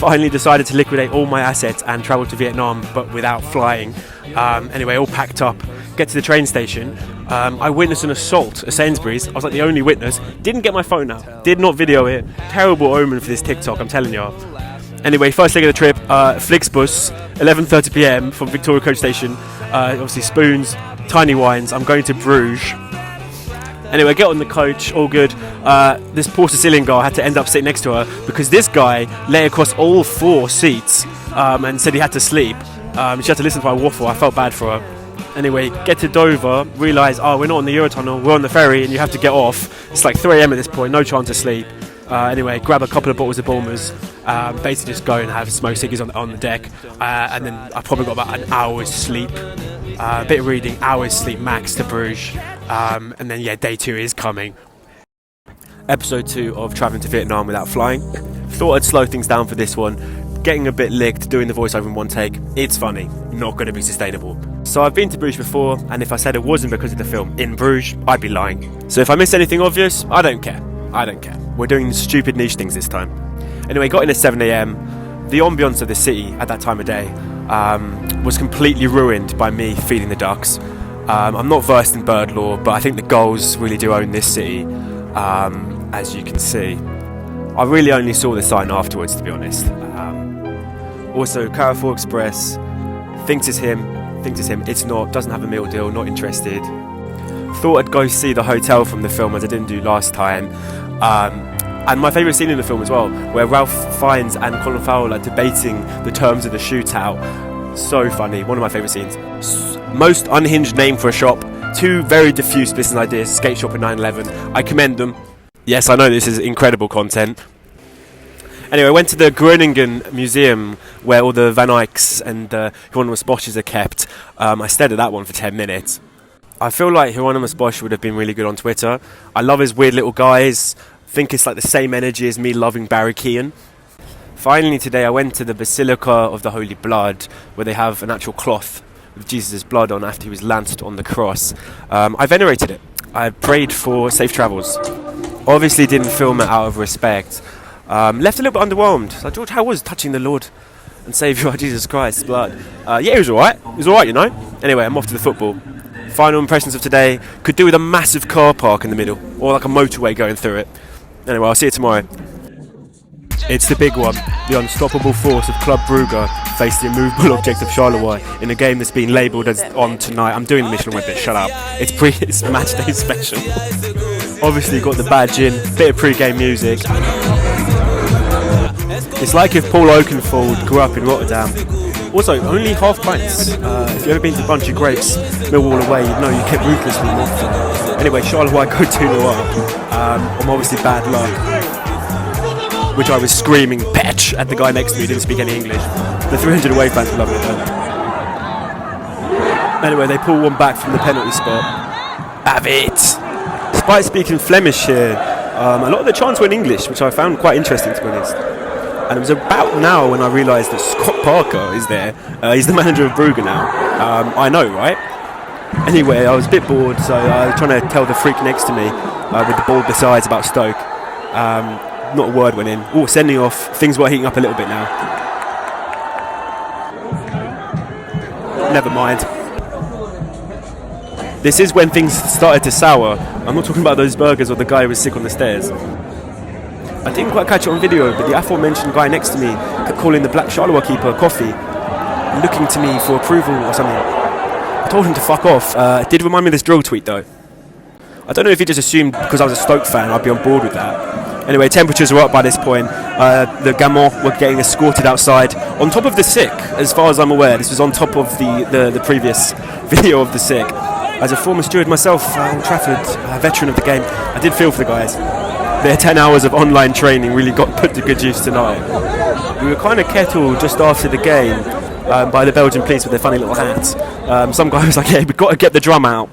finally decided to liquidate all my assets and travel to Vietnam, but without flying. Anyway, all packed up, get to the train station. I witnessed an assault at Sainsbury's. I was like the only witness. Didn't get my phone out, did not video it. Terrible omen for this TikTok, I'm telling you. Anyway, first leg of the trip, Flixbus, 11:30 p.m. from Victoria Coach Station. Obviously spoons, tiny wines. I'm going to Bruges. Anyway, get on the coach, all good. This poor Sicilian girl had to end up sitting next to her because this guy lay across all 4 seats and said he had to sleep. She had to listen to my waffle. I felt bad for her. Anyway, get to Dover, realise, we're not on the Eurotunnel, we're on the ferry and you have to get off. It's like 3 a.m. at this point, no chance to sleep. Anyway, grab a couple of bottles of Bulmers, basically just go and have smoke ciggies on the deck. And then I probably got about an hour's sleep. A bit of reading, hours sleep max to Bruges. And then, yeah, day 2 is coming. Episode 2 of travelling to Vietnam without flying. Thought I'd slow things down for this one. Getting a bit licked, doing the voiceover in one take. It's funny, not going to be sustainable. So I've been to Bruges before, and if I said it wasn't because of the film In Bruges, I'd be lying. So if I missed anything obvious, I don't care. We're doing stupid niche things this time. Anyway, got in at 7 a.m. The ambience of the city at that time of day was completely ruined by me feeding the ducks. I'm not versed in bird law, but I think the gulls really do own this city, as you can see. I really only saw the sign afterwards, to be honest. Also, Carrefour Express thinks it's him. It's not, doesn't have a meal deal, not interested. Thought I'd go see the hotel from the film, as I didn't do last time. And my favourite scene in the film as well, where Ralph Fiennes and Colin Farrell are debating the terms of the shootout. So funny, one of my favourite scenes. Most unhinged name for a shop, 2 very diffuse business ideas, skate shop and 9/11. I commend them. Yes, I know this is incredible content. Anyway, I went to the Groningen Museum where all the Van Eycks and Hieronymus Bosches are kept. I stared at that one for 10 minutes. I feel like Hieronymus Bosch would have been really good on Twitter. I love his weird little guys. Think it's like the same energy as me loving Barry Keoghan. Finally today I went to the Basilica of the Holy Blood, where they have an actual cloth with Jesus' blood on after he was lanced on the cross. I venerated it. I prayed for safe travels. Obviously didn't film it out of respect. Left a little bit underwhelmed. Like, George, how was touching the Lord and Saviour Jesus Christ's blood? Yeah, it was alright. It was alright, you know. Anyway, I'm off to the football. Final impressions of today. Could do with a massive car park in the middle, or like a motorway going through it. Anyway, I'll see you tomorrow. It's the big one. The unstoppable force of Club Brugge face the immovable object of Charleroi in a game that's been labelled as on tonight. I'm doing the mission on my bit, shut up. It's match day special. Obviously got the badge in, bit of pre-game music. It's like if Paul Oakenfold grew up in Rotterdam. Also, only half pints. If you've ever been to Bunch of Grapes, Millwall away, you'd know you kept ruthlessly often. Anyway, Charleroi go 2-0 up. I'm obviously bad luck, which I was screaming "Petch" at the guy next to me who didn't speak any English. The 300 away fans love it, don't they? Anyway, they pull one back from the penalty spot. Have it! Despite speaking Flemish here, a lot of the chants were in English, which I found quite interesting, to be honest. And it was about now when I realised that Scott Parker is there. He's the manager of Brugge now. I know, right? Anyway, I was a bit bored, so I was trying to tell the freak next to me with the ball besides about Stoke. Not a word went in. Oh, sending off. Things were heating up a little bit now. Never mind. This is when things started to sour. I'm not talking about those burgers or the guy who was sick on the stairs. I didn't quite catch it on video, but the aforementioned guy next to me kept calling the black Charleroi keeper Coffee, looking to me for approval or something. I told him to fuck off. It did remind me of this drill tweet though. I don't know if he just assumed because I was a Stoke fan I'd be on board with that. Anyway, temperatures were up by this point. The Gamons were getting escorted outside on top of the sick, as far as I'm aware. This was on top of the previous video of the sick. As a former steward myself, Old Trafford, veteran of the game, I did feel for the guys. Their 10 hours of online training really got put to good use tonight. We were kind of kettled just after the game by the Belgian police with their funny little hats. Some guy was like, yeah, we've got to get the drum out.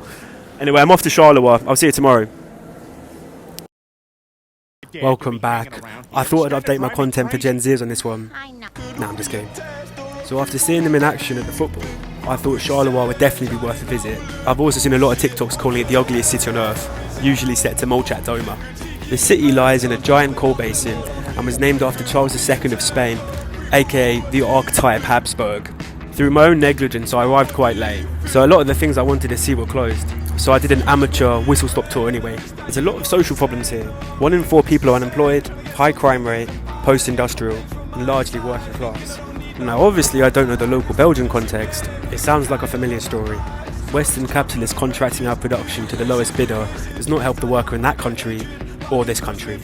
Anyway, I'm off to Charleroi. I'll see you tomorrow. Welcome back. I thought I'd update my content for Gen Zers on this one. No, I'm just kidding. So after seeing them in action at the football, I thought Charleroi would definitely be worth a visit. I've also seen a lot of TikToks calling it the ugliest city on earth, usually set to Molchat Doma. The city lies in a giant coal basin and was named after Charles II of Spain. aka the archetype Habsburg. Through my own negligence, I arrived quite late, so a lot of the things I wanted to see were closed. So I did an amateur whistle-stop tour anyway. There's a lot of social problems here. 1 in 4 people are unemployed, high crime rate, post-industrial, and largely working class. Now obviously I don't know the local Belgian context. It sounds like a familiar story. Western capitalists contracting out production to the lowest bidder does not help the worker in that country, or this country.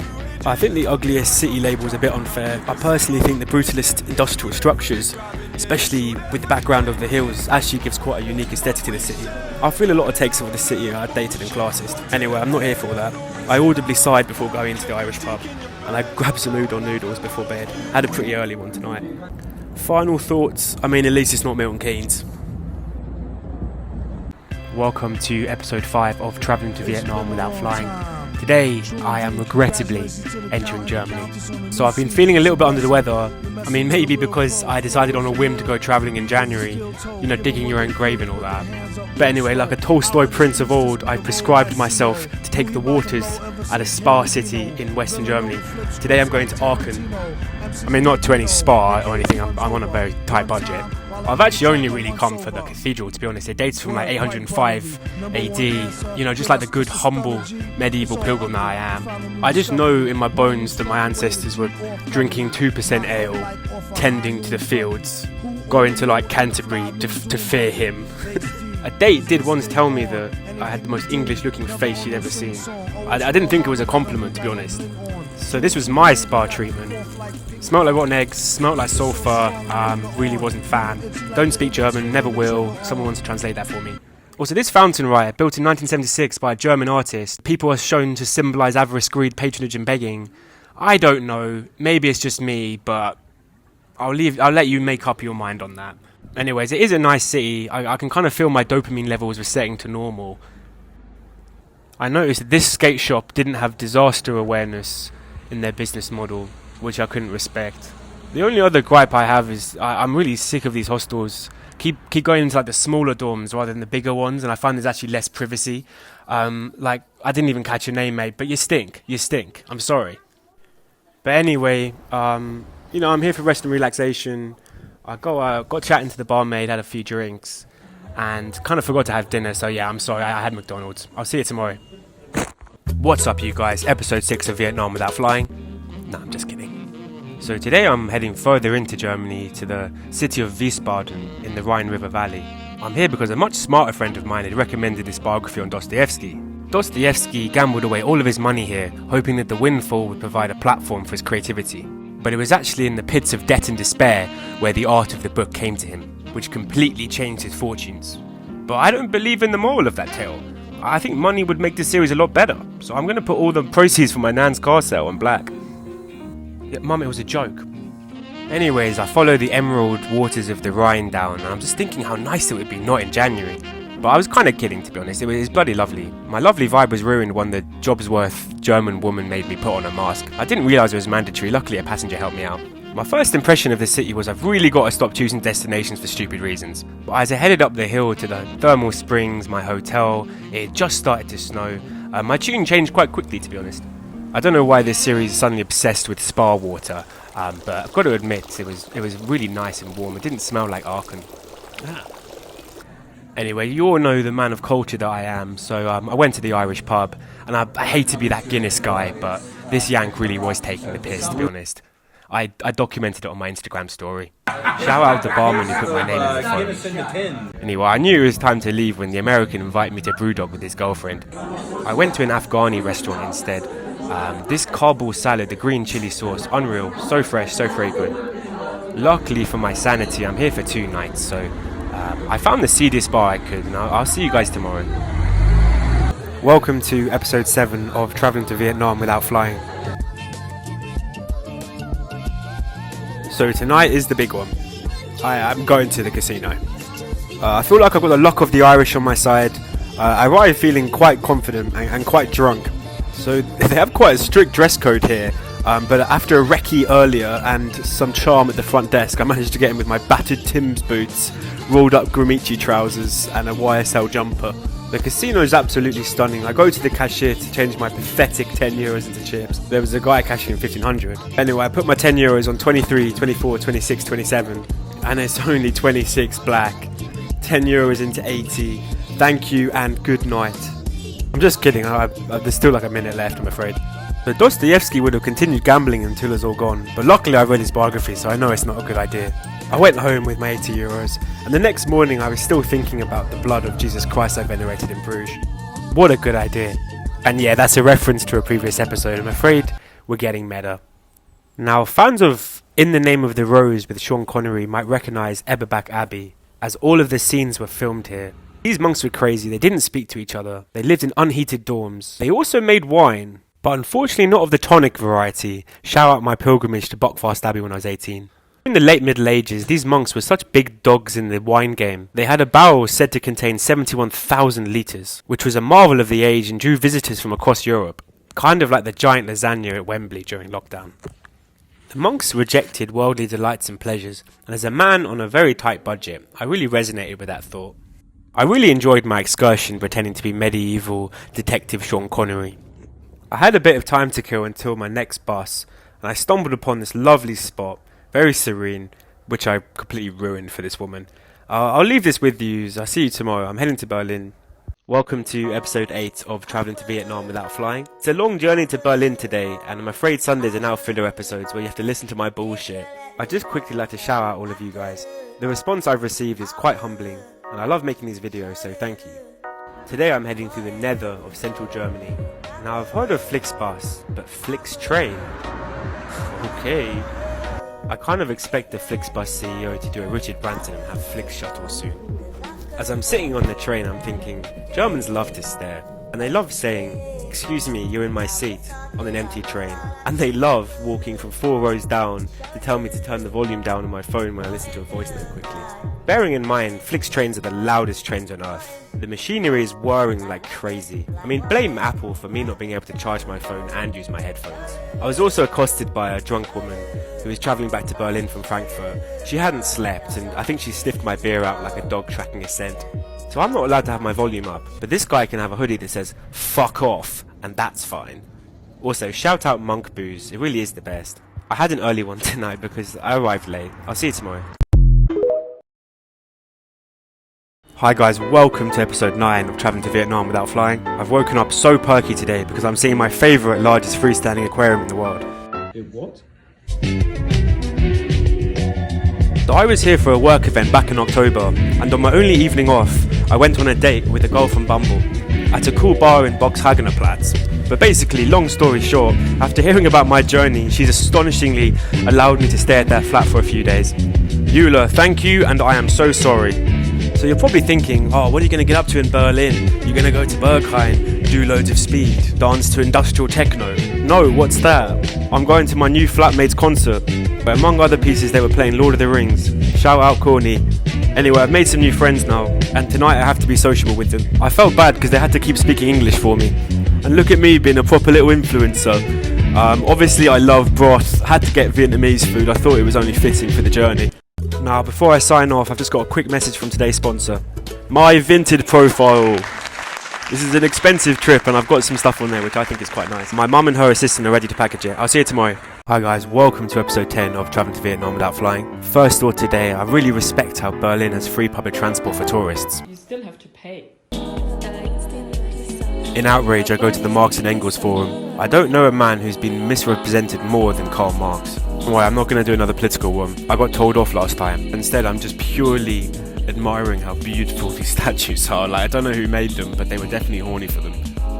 I think the ugliest city label is a bit unfair. I personally think the brutalist industrial structures, especially with the background of the hills, actually gives quite a unique aesthetic to the city. I feel a lot of takes of the city are outdated and classist. Anyway, I'm not here for all that. I audibly sighed before going into the Irish pub, and I grabbed some udon noodles before bed. Had a pretty early one tonight. Final thoughts, at least it's not Milton Keynes. Welcome to episode 5 of Travelling to Vietnam Without Flying. Today, I am regrettably entering Germany. So I've been feeling a little bit under the weather. Maybe because I decided on a whim to go travelling in January, digging your own grave and all that. But anyway, like a Tolstoy prince of old, I prescribed myself to take the waters at a spa city in Western Germany. Today I'm going to Aachen. Not to any spa or anything, I'm on a very tight budget. I've actually only really come for the cathedral, to be honest. It dates from like 805 AD, just like the good, humble, medieval pilgrim that I am. I just know in my bones that my ancestors were drinking 2% ale, tending to the fields, going to like Canterbury to fear him. A date did once tell me that I had the most English-looking face she'd ever seen. I didn't think it was a compliment, to be honest. So this was my spa treatment. Smelled like rotten eggs, smelled like sulphur, really wasn't fan. Don't speak German, never will. Someone wants to translate that for me. Also, this fountain riot, built in 1976 by a German artist, people are shown to symbolise avarice, greed, patronage and begging. I don't know, maybe it's just me, but I'll let you make up your mind on that. Anyways, it is a nice city. I can kind of feel my dopamine levels resetting to normal. I noticed that this skate shop didn't have disaster awareness in their business model, which I couldn't respect. The only other gripe I have is I'm really sick of these hostels. Keep going into like the smaller dorms rather than the bigger ones, and I find there's actually less privacy. I didn't even catch your name, mate, but you stink. I'm sorry. But anyway, I'm here for rest and relaxation. I got chatting to the barmaid, had a few drinks, and kind of forgot to have dinner, so yeah, I'm sorry, I had McDonald's. I'll see you tomorrow. What's up, you guys? Episode 6 of Vietnam Without Flying. No, I'm just kidding. So today I'm heading further into Germany to the city of Wiesbaden in the Rhine River Valley. I'm here because a much smarter friend of mine had recommended this biography on Dostoevsky. Dostoevsky gambled away all of his money here, hoping that the windfall would provide a platform for his creativity. But it was actually in the pits of debt and despair where the art of the book came to him, which completely changed his fortunes. But I don't believe in the moral of that tale. I think money would make this series a lot better, so I'm going to put all the proceeds from my nan's car sale on black. Yeah, Mum, it was a joke. Anyways, I follow the emerald waters of the Rhine down, and I'm just thinking how nice it would be not in January. But I was kind of kidding, to be honest. It was bloody lovely. My lovely vibe was ruined when the Jobsworth German woman made me put on a mask. I didn't realise it was mandatory. Luckily, a passenger helped me out. My first impression of the city was I've really got to stop choosing destinations for stupid reasons. But as I headed up the hill to the thermal springs, my hotel, it had just started to snow. My tune changed quite quickly, to be honest. I don't know why this series is suddenly obsessed with spa water, but I've got to admit it was really nice and warm. It didn't smell like Aachen. Anyway, you all know the man of culture that I am, so I went to the Irish pub, and I hate to be that Guinness guy, but this yank really was taking the piss, to be honest. I documented it on my Instagram story. Shout out the barman who put my name in the phone. Anyway, I knew it was time to leave when the American invited me to Brugge with his girlfriend. I went to an Afghani restaurant instead. This Kabul salad, the green chili sauce, unreal, so fresh, so fragrant. Luckily for my sanity, I'm here for 2 nights, so I found the seediest bar I could, and I'll see you guys tomorrow. Welcome to episode 7 of Travelling to Vietnam Without Flying. So tonight is the big one. I'm going to the casino. I feel like I've got the luck of the Irish on my side. I arrived feeling quite confident and quite drunk. So they have quite a strict dress code here. But after a recce earlier and some charm at the front desk, I managed to get in with my battered Tim's boots, rolled up Gramici trousers and a YSL jumper. The casino is absolutely stunning. I go to the cashier to change my pathetic 10 euros into chips. There was a guy cashing 1500. Anyway, I put my 10 euros on 23, 24, 26, 27, and it's only 26 black. 10 euros into 80. Thank you and good night. I'm just kidding. There's still like a minute left, I'm afraid. But Dostoevsky would have continued gambling until it's all gone. But luckily I read his biography, so I know it's not a good idea. I went home with my 80 euros, and the next morning I was still thinking about the blood of Jesus Christ I venerated in Bruges. What a good idea. And yeah, that's a reference to a previous episode. I'm afraid we're getting meta. Now, fans of In the Name of the Rose with Sean Connery might recognise Eberbach Abbey, as all of the scenes were filmed here. These monks were crazy. They didn't speak to each other. They lived in unheated dorms. They also made wine, but unfortunately not of the tonic variety. Shout out my pilgrimage to Buckfast Abbey when I was 18. In the late Middle Ages, these monks were such big dogs in the wine game. They had a barrel said to contain 71,000 litres, which was a marvel of the age and drew visitors from across Europe. Kind of like the giant lasagna at Wembley during lockdown. The monks rejected worldly delights and pleasures, and as a man on a very tight budget, I really resonated with that thought. I really enjoyed my excursion pretending to be medieval detective Sean Connery. I had a bit of time to kill until my next bus, and I stumbled upon this lovely spot, very serene, which I completely ruined for this woman. I'll leave this with you. I'll see you tomorrow. I'm heading to Berlin. Welcome to episode 8 of Travelling to Vietnam Without Flying. It's a long journey to Berlin today, and I'm afraid Sundays are now filler episodes where you have to listen to my bullshit. I'd just quickly like to shout out all of you guys. The response I've received is quite humbling, and I love making these videos, so thank you. Today I'm heading through the nether of central Germany. Now I've heard of Flixbus, but Flixtrain? Okay. I kind of expect the Flixbus CEO to do a Richard Branson and have Flix Shuttle soon. As I'm sitting on the train, I'm thinking, Germans love to stare, and they love saying, "Excuse me, you're in my seat," on an empty train. And they love walking from 4 rows down to tell me to turn the volume down on my phone when I listen to a voice note quickly. Bearing in mind, Flix trains are the loudest trains on earth. The machinery is whirring like crazy. I mean, blame Apple for me not being able to charge my phone and use my headphones. I was also accosted by a drunk woman who was travelling back to Berlin from Frankfurt. She hadn't slept, and I think she sniffed my beer out like a dog tracking a scent. So I'm not allowed to have my volume up, but this guy can have a hoodie that says "fuck off," and that's fine. Also, shout out Monk Booze, it really is the best. I had an early one tonight because I arrived late. I'll see you tomorrow. Hi guys, welcome to episode 9 of Travelling to Vietnam Without Flying. I've woken up so perky today because I'm seeing my favourite largest freestanding aquarium in the world. What? So I was here for a work event back in October, and on my only evening off, I went on a date with a girl from Bumble at a cool bar in Boxhagener Platz. But basically, long story short, after hearing about my journey, she's astonishingly allowed me to stay at their flat for a few days. Eula, thank you, and I am so sorry. So you're probably thinking, oh, what are you going to get up to in Berlin? You're going to go to Berghain, do loads of speed, dance to industrial techno. No, what's that? I'm going to my new flatmate's concert, where among other pieces they were playing Lord of the Rings. Shout out Corny. Anyway, I've made some new friends now, and tonight I have to be sociable with them. I felt bad because they had to keep speaking English for me. And look at me being a proper little influencer. Obviously I love broth, had to get Vietnamese food, I thought it was only fitting for the journey. Now, before I sign off, I've just got a quick message from today's sponsor. My Vinted Profile. This is an expensive trip and I've got some stuff on there which I think is quite nice. My mum and her assistant are ready to package it. I'll see you tomorrow. Hi guys, welcome to episode 10 of Travelling to Vietnam Without Flying. First thought today, I really respect how Berlin has free public transport for tourists. You still have to pay. In outrage, I go to the Marx and Engels Forum. I don't know a man who's been misrepresented more than Karl Marx. Why, I'm not going to do another political one. I got told off last time. Instead, I'm just purely admiring how beautiful these statues are. Like, I don't know who made them, but they were definitely horny for them.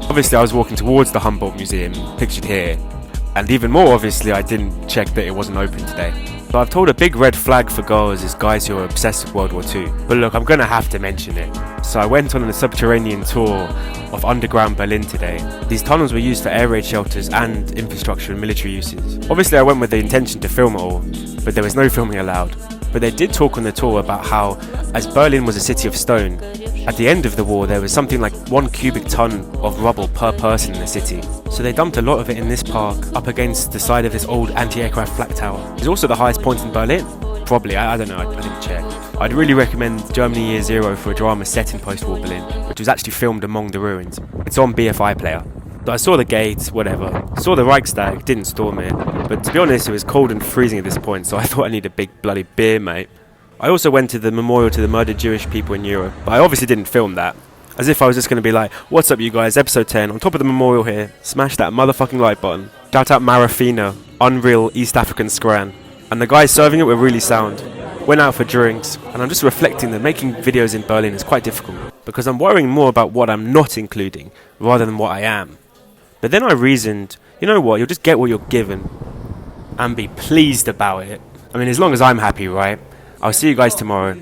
Obviously, I was walking towards the Humboldt Museum, pictured here. And even more obviously, I didn't check that it wasn't open today. So I've told a big red flag for girls is guys who are obsessed with World War II. But look, I'm going to have to mention it. So I went on a subterranean tour of underground Berlin today. These tunnels were used for air raid shelters and infrastructure and military uses. Obviously I went with the intention to film it all, but there was no filming allowed. But they did talk on the tour about how, as Berlin was a city of stone, at the end of the war there was something like 1 cubic ton of rubble per person in the city. So they dumped a lot of it in this park, up against the side of this old anti-aircraft flak tower. It's also the highest point in Berlin. Probably, I don't know, I didn't check. I'd really recommend Germany Year Zero for a drama set in post-war Berlin, which was actually filmed among the ruins. It's on BFI Player. So I saw the gates, whatever. Saw the Reichstag, didn't storm it. But to be honest, it was cold and freezing at this point, so I thought I needed a big bloody beer, mate. I also went to the memorial to the murdered Jewish people in Europe, but I obviously didn't film that. As if I was just going to be like, what's up you guys, episode 10, on top of the memorial here, smash that motherfucking like button. Shout out Marafina, unreal East African scran. And the guys serving it were really sound. Went out for drinks, and I'm just reflecting that making videos in Berlin is quite difficult, because I'm worrying more about what I'm not including, rather than what I am. But then I reasoned, you know what, you'll just get what you're given, and be pleased about it. I mean, as long as I'm happy, right? I'll see you guys tomorrow.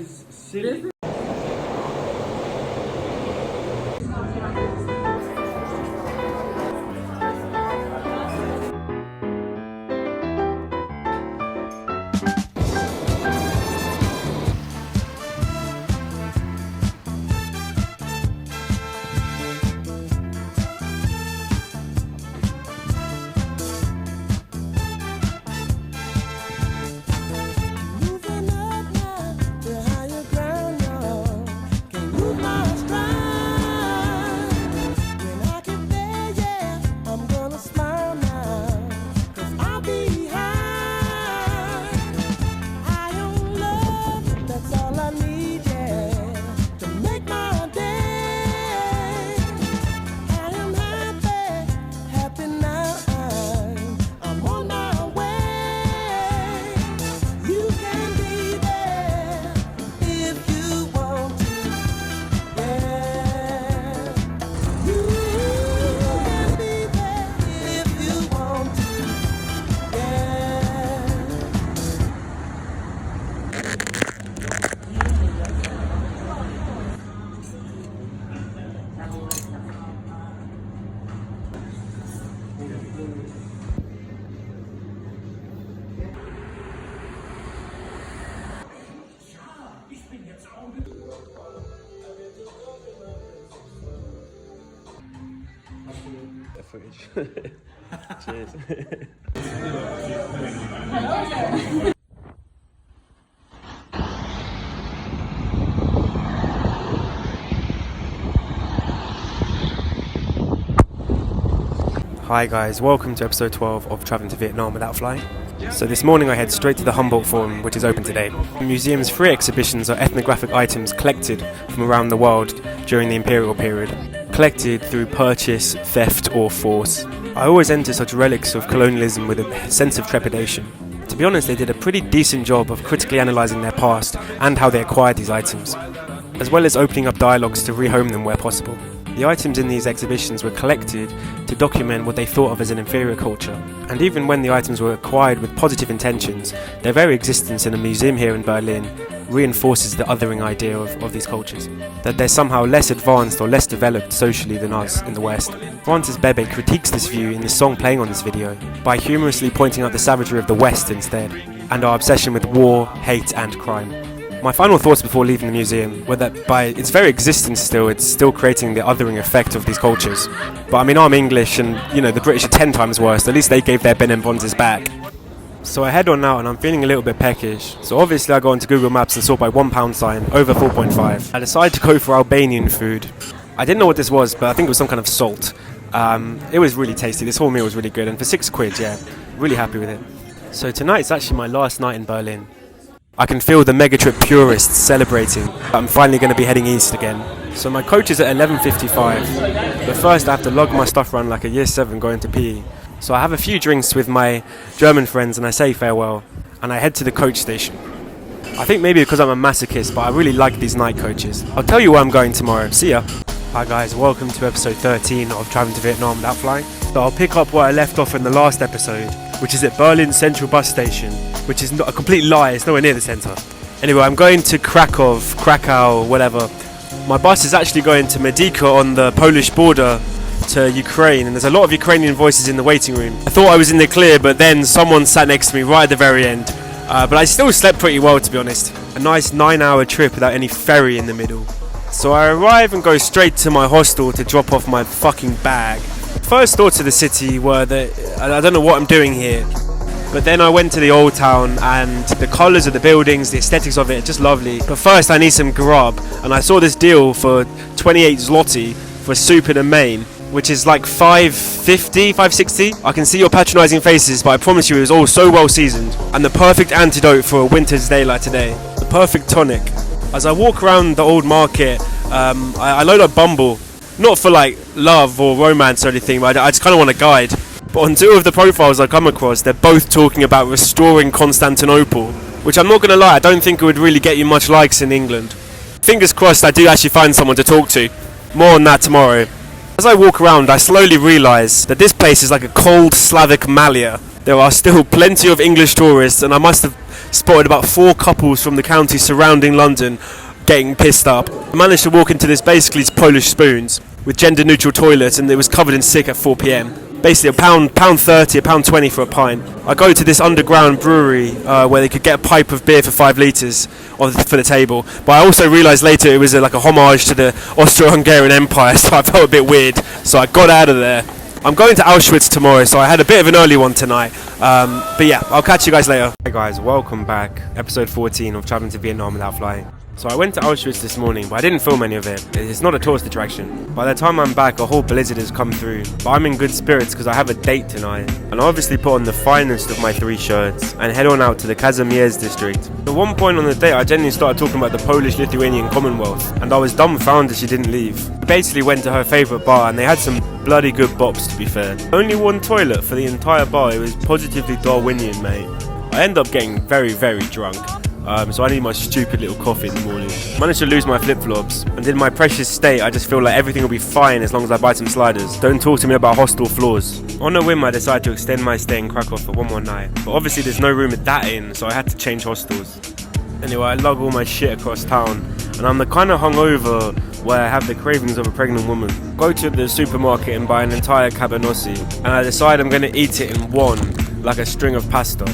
Cheers. Hi guys, welcome to episode 12 of Travelling to Vietnam Without Flying. So this morning I head straight to the Humboldt Forum, which is open today. The museum's free exhibitions are ethnographic items collected from around the world during the imperial period, collected through purchase, theft or force. I always enter such relics of colonialism with a sense of trepidation. To be honest, they did a pretty decent job of critically analysing their past and how they acquired these items, as well as opening up dialogues to rehome them where possible. The items in these exhibitions were collected to document what they thought of as an inferior culture, and even when the items were acquired with positive intentions, their very existence in a museum here in Berlin reinforces the othering idea of these cultures, that they're somehow less advanced or less developed socially than us in the West. Francis Bebe critiques this view in the song playing on this video by humorously pointing out the savagery of the West instead, and our obsession with war, hate and crime. My final thoughts before leaving the museum were that by its very existence still, it's still creating the othering effect of these cultures. But I mean, I'm English and, you know, the British are 10 times worse. At least they gave their Ben and Bonzes back. So I head on out and I'm feeling a little bit peckish. So obviously I go onto Google Maps and sort by £1 sign, over 4.5. I decide to go for Albanian food. I didn't know what this was, but I think it was some kind of salt. It was really tasty. This whole meal was really good. And for £6, yeah, really happy with it. So tonight's actually my last night in Berlin. I can feel the megatrip purists celebrating. I'm finally going to be heading east again. So my coach is at 11:55, but first I have to lug my stuff around like a year 7 going to PE. So I have a few drinks with my German friends and I say farewell, and I head to the coach station. I think maybe because I'm a masochist, but I really like these night coaches. I'll tell you where I'm going tomorrow. See ya. Hi guys, welcome to episode 13 of Travelling to Vietnam Without Flying. So I'll pick up where I left off in the last episode, which is at Berlin Central Bus Station, which is not a complete lie, it's nowhere near the centre. Anyway, I'm going to Krakow, whatever. My bus is actually going to Medica on the Polish border to Ukraine, and there's a lot of Ukrainian voices in the waiting room. I thought I was in the clear, but then someone sat next to me right at the very end. But I still slept pretty well, to be honest. A nice 9-hour trip without any ferry in the middle. So I arrive and go straight to my hostel to drop off my fucking bag. First thoughts of the city were that I don't know what I'm doing here. But then I went to the old town, and the colours of the buildings, the aesthetics of it, are just lovely. But first I need some grub, and I saw this deal for 28 zloty for soup in a main, which is like 5.50, 5.60. I can see your patronising faces, but I promise you it was all so well seasoned, and the perfect antidote for a winter's day like today. The perfect tonic. As I walk around the old market, I load up Bumble, not for like love or romance or anything, but I just kind of want a guide. But on two of the profiles I come across, they're both talking about restoring Constantinople, which I'm not going to lie, I don't think it would really get you much likes in England. Fingers crossed I do actually find someone to talk to. More on that tomorrow. As I walk around, I slowly realise that this place is like a cold Slavic Malia. There are still plenty of English tourists, and I must have spotted about 4 couples from the county surrounding London getting pissed up. I managed to walk into this basically Polish Spoons with gender neutral toilets, and it was covered in sick at 4 p.m. Basically £1.30, £1.20 for a pint. I go to this underground brewery where they could get a pipe of beer for 5 litres for the table. But I also realised later it was like a homage to the Austro-Hungarian Empire, so I felt a bit weird. So I got out of there. I'm going to Auschwitz tomorrow, so I had a bit of an early one tonight. But yeah, I'll catch you guys later. Hey guys, welcome back. Episode 14 of Travelling to Vietnam Without Flying. So I went to Auschwitz this morning, but I didn't film any of it. It's not a tourist attraction. By the time I'm back, a whole blizzard has come through. But I'm in good spirits because I have a date tonight. And I obviously put on the finest of my 3 shirts and head on out to the Kazimierz district. At one point on the date, I genuinely started talking about the Polish-Lithuanian Commonwealth, and I was dumbfounded she didn't leave. We basically went to her favourite bar, and they had some bloody good bops, to be fair. Only one toilet for the entire bar. It was positively Darwinian, mate. I ended up getting very, very drunk. So I need my stupid little coffee in the morning. Managed to lose my flip-flops, and in my precious state I just feel like everything will be fine as long as I buy some sliders. Don't talk to me about hostel floors. On a whim I decided to extend my stay in Krakow for one more night, but obviously there's no room at that inn, so I had to change hostels. Anyway, I lug all my shit across town, and I'm the kind of hungover where I have the cravings of a pregnant woman. Go to the supermarket and buy an entire cabanossi, and I decide I'm going to eat it in one, like a string of pasta.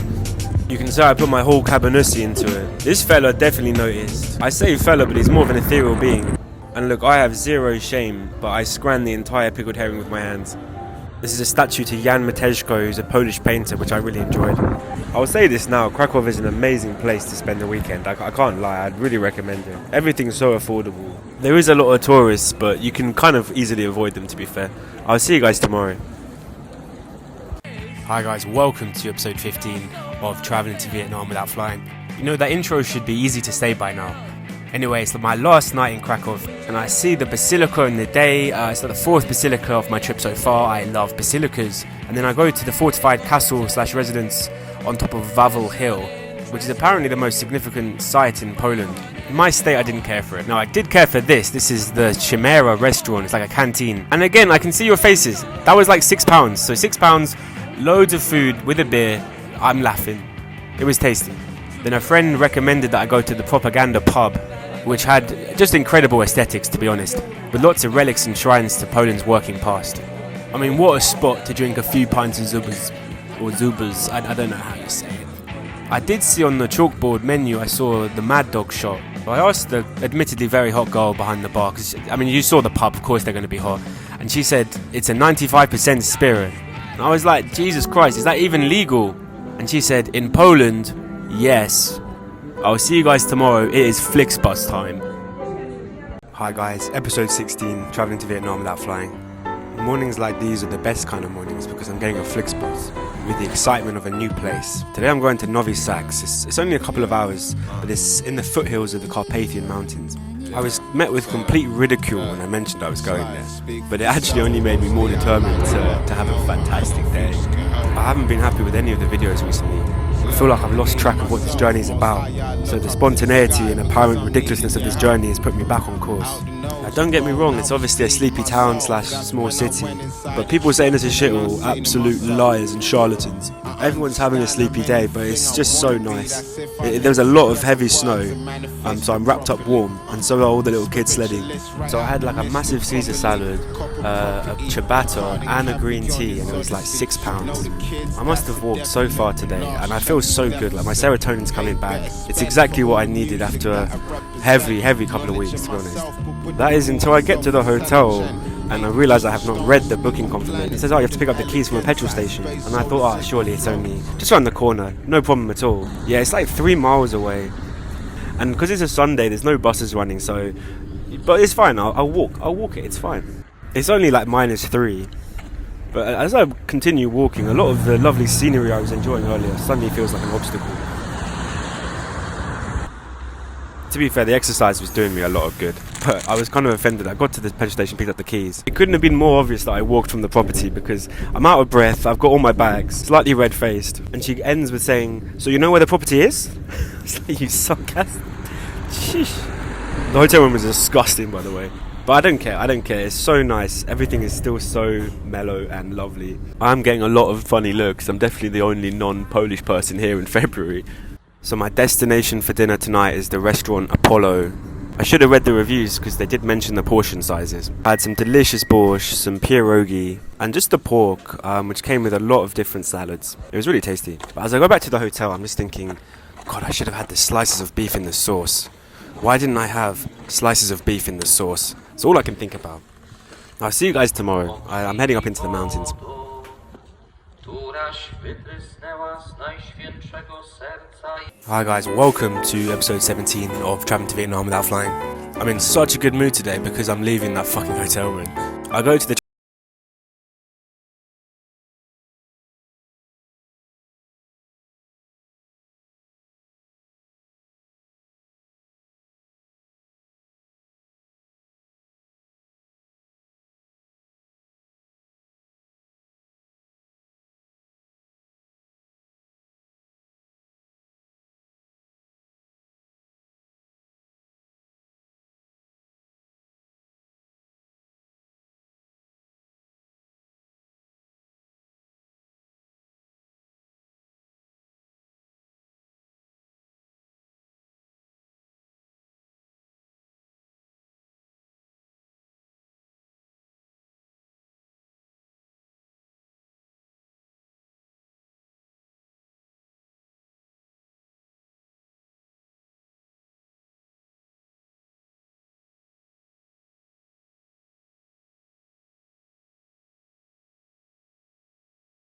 You can say I put my whole cabanossi into it. This fella definitely noticed. I say fella, but he's more of an ethereal being. And look, I have zero shame, but I scran the entire pickled herring with my hands. This is a statue to Jan Matejko, who's a Polish painter, which I really enjoyed. I'll say this now, Krakow is an amazing place to spend the weekend. I can't lie, I'd really recommend it. Everything's so affordable. There is a lot of tourists, but you can kind of easily avoid them, to be fair. I'll see you guys tomorrow. Hi guys, welcome to episode 15 of Travelling to Vietnam Without Flying. You know, that intro should be easy to say by now. Anyway, it's my last night in Krakow, and I see the basilica in the day. It's like the 4th basilica of my trip so far. I love basilicas. And then I go to the fortified castle/residence on top of Wawel Hill, which is apparently the most significant site in Poland. In my state, I didn't care for it. No, I did care for this. This is the Chimera restaurant. It's like a canteen. And again, I can see your faces. That was like £6. So £6, loads of food with a beer. I'm laughing. It was tasty. Then a friend recommended that I go to the Propaganda pub, which had just incredible aesthetics, to be honest, with lots of relics and shrines to Poland's working past. I mean, what a spot to drink a few pints of zubas, or zubas, I don't know how you say it. I did see on the chalkboard menu, I saw the Mad Dog shot. I asked the admittedly very hot girl behind the bar, because, I mean, you saw the pub, of course they're going to be hot, and she said, it's a 95% spirit. And I was like, Jesus Christ, is that even legal? And she said, in Poland, yes. I'll see you guys tomorrow. It is Flixbus time. Hi guys, episode 16, Travelling to Vietnam Without Flying. Mornings like these are the best kind of mornings because I'm getting a Flixbus with the excitement of a new place. Today I'm going to Novi Sad. It's only a couple of hours, but it's in the foothills of the Carpathian Mountains. I was met with complete ridicule when I mentioned I was going there, but it actually only made me more determined to have a fantastic day. I haven't been happy with any of the videos recently. I feel like I've lost track of what this journey is about, so the spontaneity and apparent ridiculousness of this journey has put me back on course. Now, don't get me wrong, it's obviously a sleepy town / small city, but people saying this is shit are absolute liars and charlatans. Everyone's having a sleepy day, but it's just so nice. There's a lot of heavy snow, so I'm wrapped up warm, and so are all the little kids sledding. So I had like a massive Caesar salad, a ciabatta and a green tea, and it was like £6. I must have walked so far today, and I feel so good, like my serotonin's coming back. It's exactly what I needed after a heavy couple of weeks, to be honest. That is until I get to the hotel, and I realised I have not read the booking confirmation. It says, oh, you have to pick up the keys from a petrol station, and I thought, oh, surely it's only just around the corner, no problem at all. Yeah, it's like 3 miles away, and because it's a Sunday, there's no buses running, so, but it's fine, I'll walk it, it's fine. It's only like -3, but as I continue walking, a lot of the lovely scenery I was enjoying earlier suddenly feels like an obstacle. To be fair, the exercise was doing me a lot of good, but I was kind of offended. I got to the petrol station, picked up the keys. It couldn't have been more obvious that I walked from the property because I'm out of breath, I've got all my bags, slightly red-faced, and she ends with saying, so you know where the property is? It's like, you sarcastic. Sheesh. The hotel room was disgusting, by the way. But I don't care, it's so nice. Everything is still so mellow and lovely. I'm getting a lot of funny looks. I'm definitely the only non-Polish person here in February. So my destination for dinner tonight is the restaurant Apollo. I should have read the reviews because they did mention the portion sizes. I had some delicious borscht, some pierogi, and just the pork, which came with a lot of different salads. It was really tasty. But as I go back to the hotel, I'm just thinking, God, I should have had the slices of beef in the sauce. Why didn't I have slices of beef in the sauce? It's all I can think about. I'll see you guys tomorrow. I'm heading up into the mountains. Hi guys, welcome to episode 17 of Traveling to Vietnam Without Flying. I'm in such a good mood today because I'm leaving that fucking hotel room. I go to the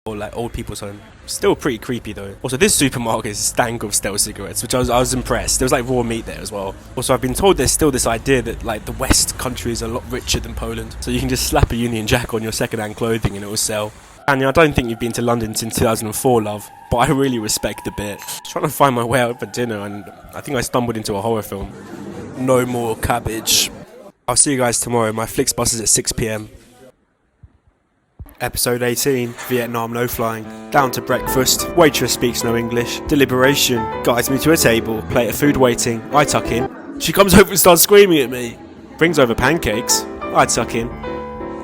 or like old people's home. Still pretty creepy though. Also, this supermarket is stank of stale cigarettes, which I was impressed. There was like raw meat there as well. Also, I've been told there's still this idea that like the West country is a lot richer than Poland, so you can just slap a Union Jack on your second-hand clothing and it will sell. And I don't think you've been to London since 2004, love, but I really respect the bit. Trying to find my way out for dinner, and I think I stumbled into a horror film. No more cabbage. I'll see you guys tomorrow. My Flixbus is at 6 p.m. Episode 18, Vietnam no flying. Down to breakfast, waitress speaks no English. Deliberation, guides me to a table, plate of food waiting, I tuck in. She comes over and starts screaming at me. Brings over pancakes, I tuck in.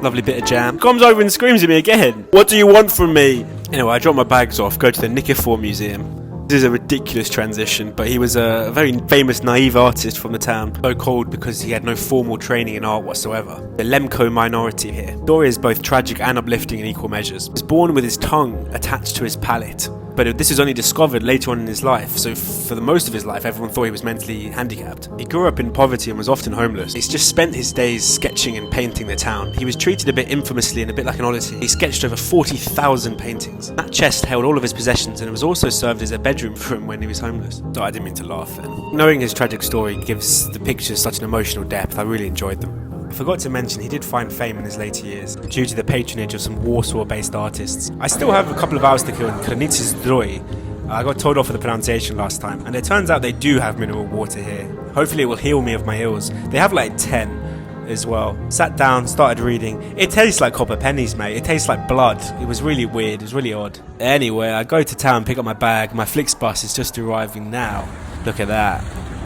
Lovely bit of jam. Comes over and screams at me again. What do you want from me? Anyway, I drop my bags off, go to the Nikifor Museum. This is a ridiculous transition, but he was a very famous naive artist from the town, so called because he had no formal training in art whatsoever. The Lemko minority here. The story is both tragic and uplifting in equal measures. He was born with his tongue attached to his palate, but this was only discovered later on in his life, so for the most of his life everyone thought he was mentally handicapped. He grew up in poverty and was often homeless. He's just spent his days sketching and painting the town. He was treated a bit infamously and a bit like an oddity. He sketched over 40,000 paintings. That chest held all of his possessions and it was also served as a bedroom for him when he was homeless. So I didn't mean to laugh then. Knowing his tragic story gives the pictures such an emotional depth. I really enjoyed them. I forgot to mention he did find fame in his later years due to the patronage of some Warsaw-based artists. I still have a couple of hours to kill in Kranicy Zdrój. I got told off for the pronunciation last time, and it turns out they do have mineral water here. Hopefully it will heal me of my ills. They have like 10 as well. Sat down, started reading. It tastes like copper pennies, mate. It tastes like blood. It was really weird. It was really odd. Anyway, I go to town, pick up my bag. My Flixbus is just arriving now. Look at that.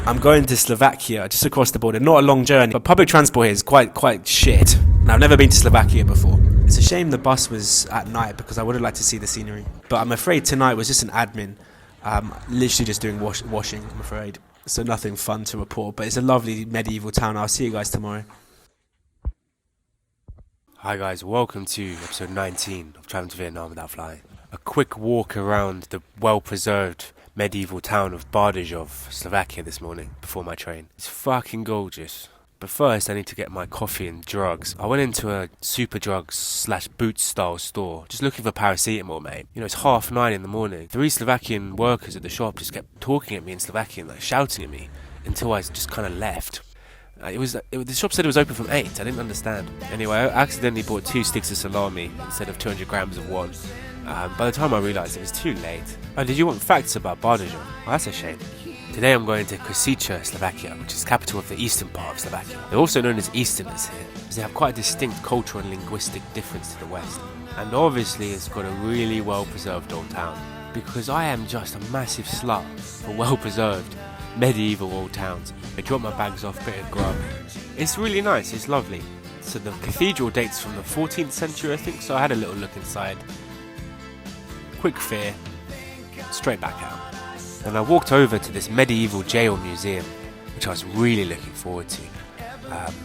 I'm going to Slovakia, just across the border. Not a long journey, but public transport here is quite shit. And I've never been to Slovakia before. It's a shame the bus was at night because I would have liked to see the scenery. But I'm afraid tonight was just an admin. Literally just doing washing, I'm afraid. So nothing fun to report, but it's a lovely medieval town. I'll see you guys tomorrow. Hi guys, welcome to episode 19 of Traveling to Vietnam Without Flying. A quick walk around the well-preserved medieval town of Budapest, Slovakia this morning before my train. It's fucking gorgeous. But first I need to get my coffee and drugs. I went into a super drugs / Boots style store, just looking for paracetamol, mate. You know, it's 9:30 in the morning. 3 Slovakian workers at the shop just kept talking at me in Slovakian, like shouting at me, until I just kind of left. The shop said it was open from 8. I didn't understand. Anyway, I accidentally bought 2 sticks of salami instead of 200 grams of one. By the time I realised it was too late. Oh, did you want facts about Budapest? Oh, that's a shame. Today I'm going to Košice, Slovakia, which is the capital of the eastern part of Slovakia. They're also known as Easterners here, because they have quite a distinct cultural and linguistic difference to the west. And obviously it's got a really well-preserved old town, because I am just a massive slut for well-preserved medieval old towns. I drop my bags off, bit of grub. It's really nice, it's lovely. So the cathedral dates from the 14th century, I think, so I had a little look inside. Quick fear, straight back out. And I walked over to this medieval jail museum, which I was really looking forward to.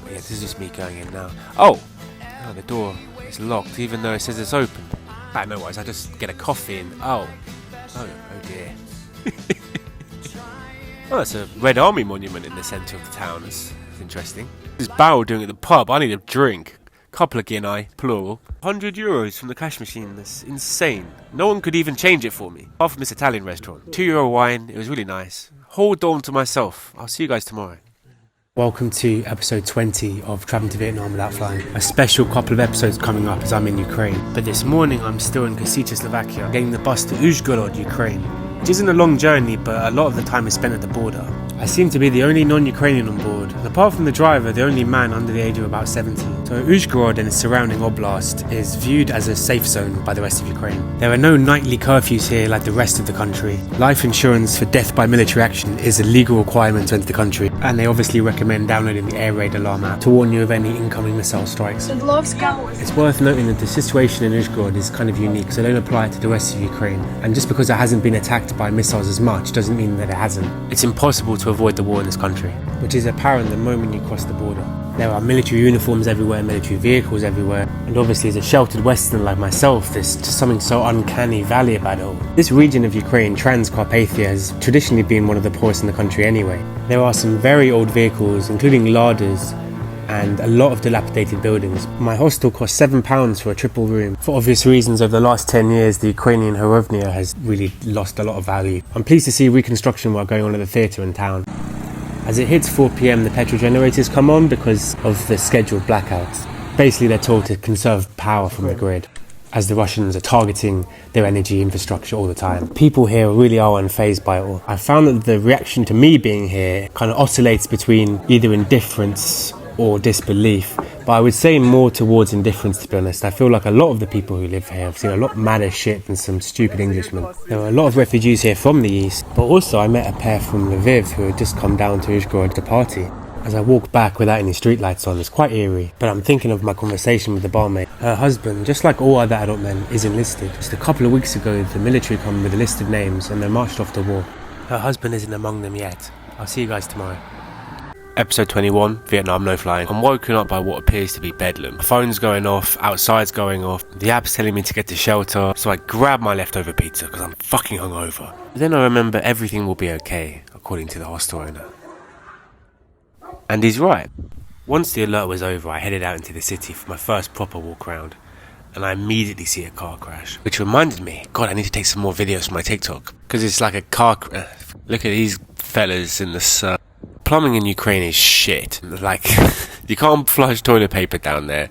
This is just me going in now. Oh, the door is locked, even though it says it's open. No worries, I just get a coffee and oh dear. Oh, that's a Red Army monument in the centre of the town. That's interesting. This barrel doing at the pub. I need a drink. Couple of guinea, plural. €100 from the cash machine. That's insane. No one could even change it for me. Apart from this Italian restaurant. €2 wine. It was really nice. Whole dawn to myself. I'll see you guys tomorrow. Welcome to episode 20 of Travelling to Vietnam Without Flying. A special couple of episodes coming up as I'm in Ukraine. But this morning I'm still in Košice, Slovakia, getting the bus to Uzhhorod, Ukraine. Which isn't a long journey, but a lot of the time is spent at the border. I seem to be the only non-Ukrainian on board, and apart from the driver, the only man under the age of about 70. So Uzhhorod and its surrounding oblast is viewed as a safe zone by the rest of Ukraine. There are no nightly curfews here like the rest of the country. Life insurance for death by military action is a legal requirement to enter the country, and they obviously recommend downloading the air raid alarm app to warn you of any incoming missile strikes. It's worth noting that the situation in Uzhhorod is kind of unique, so don't apply it to the rest of Ukraine. And just because it hasn't been attacked by missiles as much doesn't mean that it hasn't. It's impossible to avoid the war in this country, which is apparent the moment you cross the border. There are military uniforms everywhere, military vehicles everywhere, and obviously as a sheltered Westerner like myself, there's just something so uncanny valley about it all. This region of Ukraine, Transcarpathia, has traditionally been one of the poorest in the country anyway. There are some very old vehicles, including larders, and a lot of dilapidated buildings. My hostel cost £7 for a triple room. For obvious reasons, over the last 10 years, the Ukrainian hrorovnia has really lost a lot of value. I'm pleased to see reconstruction work going on at the theatre in town. As it hits 4 PM, the petrol generators come on because of the scheduled blackouts. Basically, they're told to conserve power from the grid, as the Russians are targeting their energy infrastructure all the time. People here really are unfazed by it all. I found that the reaction to me being here kind of oscillates between either indifference or disbelief, but I would say more towards indifference, to be honest. I feel like a lot of the people who live here have seen a lot madder shit than some stupid Englishmen. There are a lot of refugees here from the east, but also I met a pair from Lviv who had just come down to Uzhhorod to party. As I walk back without any streetlights on, it's quite eerie, but I'm thinking of my conversation with the barmaid. Her husband, just like all other adult men, is enlisted. Just a couple of weeks ago, the military come with a list of names and they marched off to war. Her husband isn't among them yet. I'll see you guys tomorrow. Episode 21, Vietnam no flying. I'm woken up by what appears to be bedlam. My phone's going off, outside's going off, the app's telling me to get to shelter, so I grab my leftover pizza because I'm fucking hungover. Then I remember everything will be okay, according to the hostel owner. And he's right. Once the alert was over, I headed out into the city for my first proper walk around, and I immediately see a car crash, which reminded me, God, I need to take some more videos for my TikTok, because it's like a car look at these fellas in the sun. Plumbing in Ukraine is shit. Like, you can't flush toilet paper down there,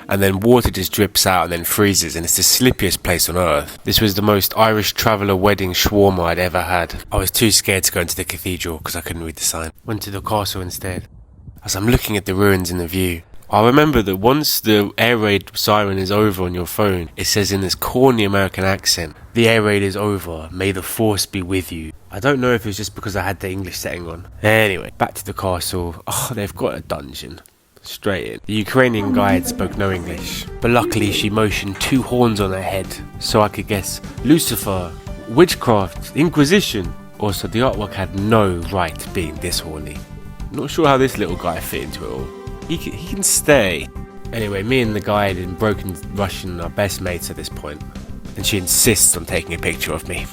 and then water just drips out and then freezes, and it's the slippiest place on earth. This was the most Irish traveller wedding shawarma I'd ever had. I was too scared to go into the cathedral because I couldn't read the sign. Went to the castle instead. As I'm looking at the ruins in the view, I remember that once the air raid siren is over on your phone, it says in this corny American accent, "The air raid is over, may the force be with you." I don't know if it was just because I had the English setting on. Anyway, back to the castle. Oh, they've got a dungeon. Straight in. The Ukrainian guide spoke no English, but luckily she motioned 2 horns on her head, so I could guess Lucifer, witchcraft, Inquisition. Also, the artwork had no right being this horny. Not sure how this little guy fit into it all. He can stay. Anyway, me and the guide in broken Russian are best mates at this point, and she insists on taking a picture of me.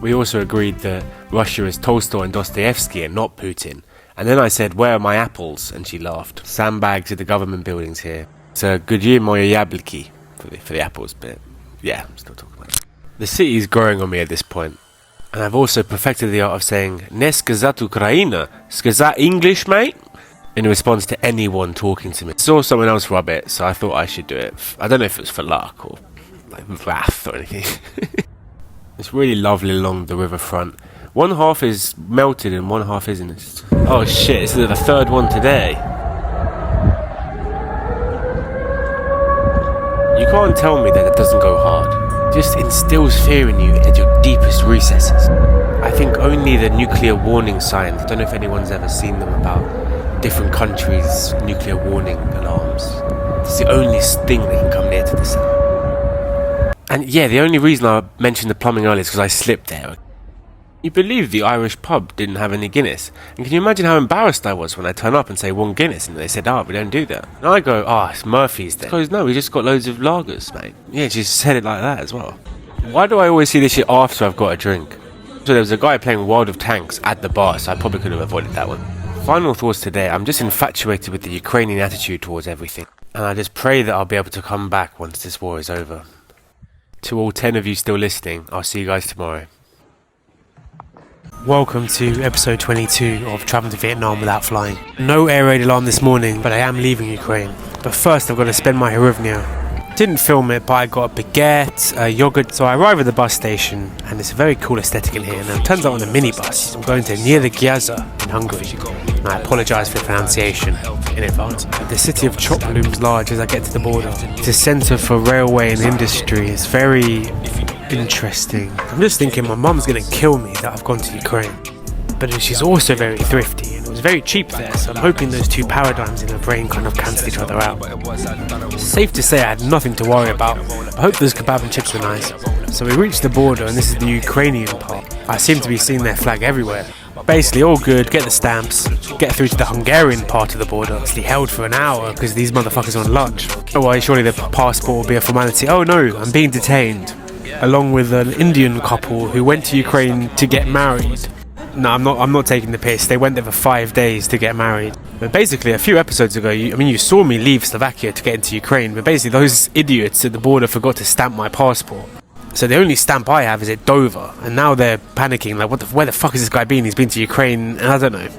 We also agreed that Russia is Tolstoy and Dostoevsky and not Putin, And then I said, where are my apples? And she laughed. Sandbags at the government buildings here. So, gdzie moje jabłki? For the apples bit. Yeah, I'm still talking about it. The city is growing on me at this point. And I've also perfected the art of saying, Ne skazat Ukraina? Skazat English, mate? In response to anyone talking to me. I saw someone else rub it, so I thought I should do it. I don't know if it was for luck or like wrath or anything. It's really lovely along the riverfront. One half is melted and one half isn't. Oh shit, this is the third one today. You can't tell me that it doesn't go hard. It just instills fear in you at your deepest recesses. I think only the nuclear warning signs, I don't know if anyone's ever seen them, about different countries' nuclear warning alarms. It's the only thing that can come near to the sound. And yeah, the only reason I mentioned the plumbing earlier is because I slipped there. You believe the Irish pub didn't have any Guinness? And can you imagine how embarrassed I was when I turn up and say 1 Guinness and they said, we don't do that. And I go, it's Murphy's then. She goes, no, we just got loads of lagers, mate. Yeah, she said it like that as well. Why do I always see this shit after I've got a drink? So there was a guy playing World of Tanks at the bar, so I probably could have avoided that one. Final thoughts today, I'm just infatuated with the Ukrainian attitude towards everything. And I just pray that I'll be able to come back once this war is over. To all 10 of you still listening, I'll see you guys tomorrow. Welcome to episode 22 of Travelling to Vietnam Without Flying. No air raid alarm this morning, but I am leaving Ukraine. But first I've got to spend my hryvnia. Didn't film it, but I got a baguette, a yogurt. So I arrive at the bus station, and it's a very cool aesthetic in here. And it turns out on a minibus, I'm going to near the Gyaza in Hungary. And I apologise for the pronunciation in advance. The city of Chop looms large as I get to the border. It's a centre for railway and industry. It's very interesting. I'm just thinking my mum's going to kill me that I've gone to Ukraine. But she's also very thrifty, and it was very cheap there, so I'm hoping those two paradigms in her brain kind of cancel each other out. Safe to say I had nothing to worry about. I hope those kebab and chips were nice. So we reached the border, and this is the Ukrainian part. I seem to be seeing their flag everywhere. Basically all good, get the stamps, get through to the Hungarian part of the border. It's held for an hour because these motherfuckers are on lunch. Oh well, surely the passport will be a formality. Oh no, I'm being detained, along with an Indian couple who went to Ukraine to get married. No, I'm not taking the piss. They went there for 5 days to get married. But basically, a few episodes ago, you saw me leave Slovakia to get into Ukraine, but basically those idiots at the border forgot to stamp my passport. So the only stamp I have is at Dover, and now they're panicking, like, where the fuck has this guy been? He's been to Ukraine, and I don't know.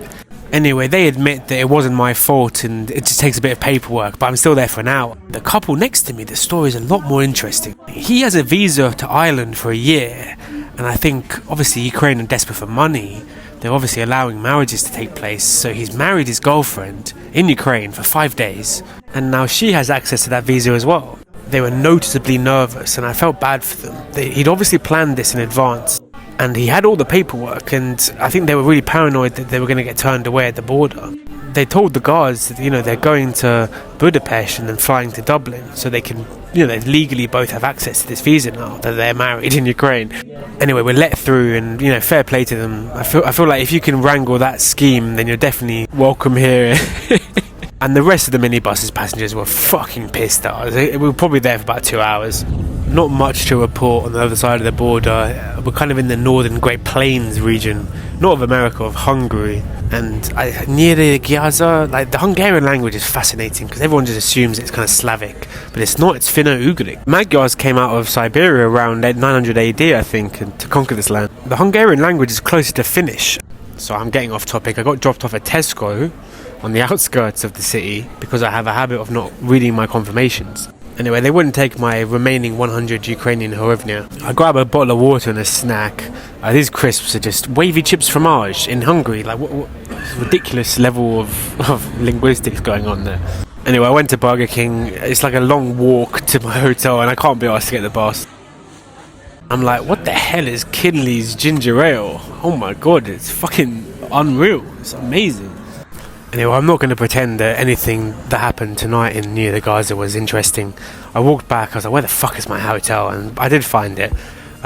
Anyway, they admit that it wasn't my fault, and it just takes a bit of paperwork, but I'm still there for an hour. The couple next to me, the story is a lot more interesting. He has a visa to Ireland for a year, and I think, obviously, Ukraine are desperate for money. They're obviously allowing marriages to take place, so he's married his girlfriend in Ukraine for 5 days, and now she has access to that visa as well. They were noticeably nervous, and I felt bad for them. He'd obviously planned this in advance, and he had all the paperwork, and I think they were really paranoid that they were going to get turned away at the border. They told the guards that, they're going to Budapest and then flying to Dublin, so they can, they legally both have access to this visa now that they're married in Ukraine. Anyway, we're let through, and fair play to them. I feel like if you can wrangle that scheme, then you're definitely welcome here. And the rest of the minibus's passengers were fucking pissed at us. We were probably there for about 2 hours. Not much to report on the other side of the border. We're kind of in the northern Great Plains region, not of America, of Hungary. And near the Gyaza, like, the Hungarian language is fascinating because everyone just assumes it's kind of Slavic, but it's not. It's Finno-Ugric. Magyars came out of Siberia around 900 AD, I think, and to conquer this land. The Hungarian language is closer to Finnish. So I'm getting off topic. I got dropped off at Tesco on the outskirts of the city because I have a habit of not reading my confirmations. Anyway, they wouldn't take my remaining 100 Ukrainian hryvnia. I grab a bottle of water and a snack. These crisps are just wavy chips fromage in Hungary. Like, what ridiculous level of linguistics going on there. Anyway, I went to Burger King. It's like a long walk to my hotel, and I can't be asked to get the bus. I'm like, what the hell is Kinley's ginger ale? Oh my god, it's fucking unreal. It's amazing. Anyway, I'm not going to pretend that anything that happened tonight in near the Gaza was interesting. I walked back, I was like, where the fuck is my hotel? And I did find it.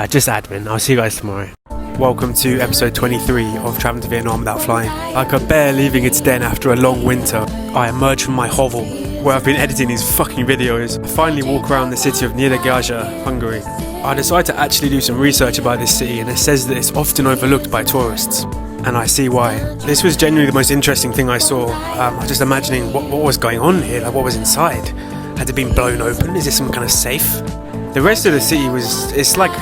Just admin. I'll see you guys tomorrow. Welcome to episode 23 of Travelling to Vietnam Without Flying. Like a bear leaving its den after a long winter, I emerge from my hovel, where I've been editing these fucking videos. I finally walk around the city of Nyíregyháza, Hungary. I decided to actually do some research about this city, and it says that it's often overlooked by tourists. and I see why. This was genuinely the most interesting thing I saw. I was just imagining what was going on here, like what was inside. Had it been blown open? Is this some kind of safe? The rest of the city it's like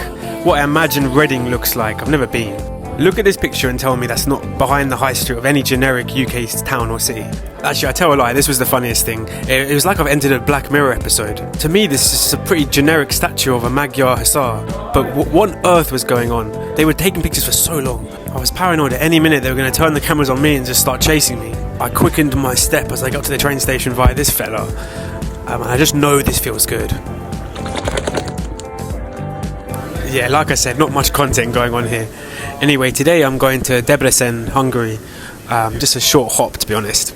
what I imagine Reading looks like. I've never been. Look at this picture and tell me that's not behind the high street of any generic UK town or city. Actually, I tell a lie, this was the funniest thing. It was like I've entered a Black Mirror episode. To me, this is a pretty generic statue of a Magyar Hussar. But what on earth was going on? They were taking pictures for so long. I was paranoid at any minute they were going to turn the cameras on me and just start chasing me. I quickened my step as I got to the train station via this fella. And I just know this feels good. Yeah, like I said, not much content going on here. Anyway, today I'm going to Debrecen, Hungary. Just a short hop, to be honest.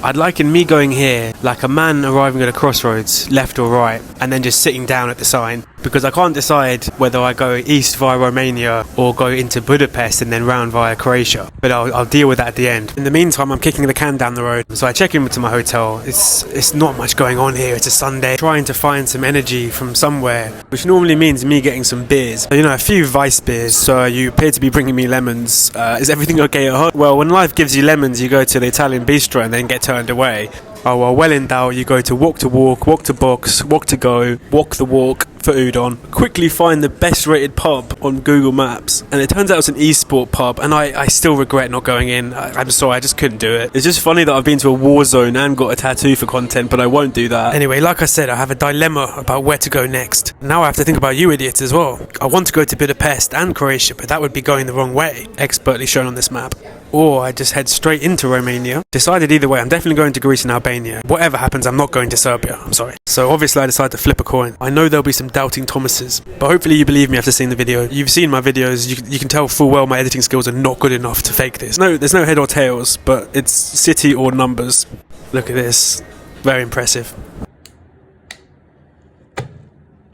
I'd liken me going here like a man arriving at a crossroads, left or right, and then just sitting down at the sign, because I can't decide whether I go east via Romania or go into Budapest and then round via Croatia. But I'll deal with that at the end. In the meantime, I'm kicking the can down the road, so I check into my hotel. It's not much going on here. It's a Sunday, trying to find some energy from somewhere, which normally means me getting some beers. You know, a few Vice beers. So you appear to be bringing me lemons. Is everything okay at home? Well, when life gives you lemons, you go to the Italian bistro and then get turned away. Oh well, in doubt, you go to walk to box, walk to go, walk the walk for udon. Quickly find the best rated pub on Google Maps, and it turns out it's an e-sport pub, and I still regret not going in. I'm sorry, I just couldn't do it. It's just funny that I've been to a war zone and got a tattoo for content, but I won't do that. Anyway, like I said, I have a dilemma about where to go next. Now I have to think about you idiots as well. I want to go to Budapest and Croatia, but that would be going the wrong way, expertly shown on this map. Or I just head straight into Romania. Decided either way, I'm definitely going to Greece and Albania. Whatever happens, I'm not going to Serbia. I'm sorry. So obviously I decided to flip a coin. I know there'll be some doubting Thomases, but hopefully you believe me after seeing the video. You've seen my videos, you can tell full well my editing skills are not good enough to fake this. No, there's no head or tails, but it's city or numbers. Look at this. Very impressive.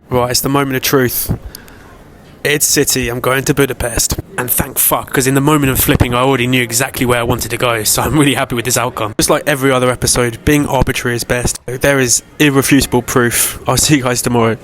Right, it's the moment of truth. It's city, I'm going to Budapest. And thank fuck, because in the moment of flipping I already knew exactly where I wanted to go, so I'm really happy with this outcome. Just like every other episode, being arbitrary is best. There is irrefutable proof. I'll see you guys tomorrow.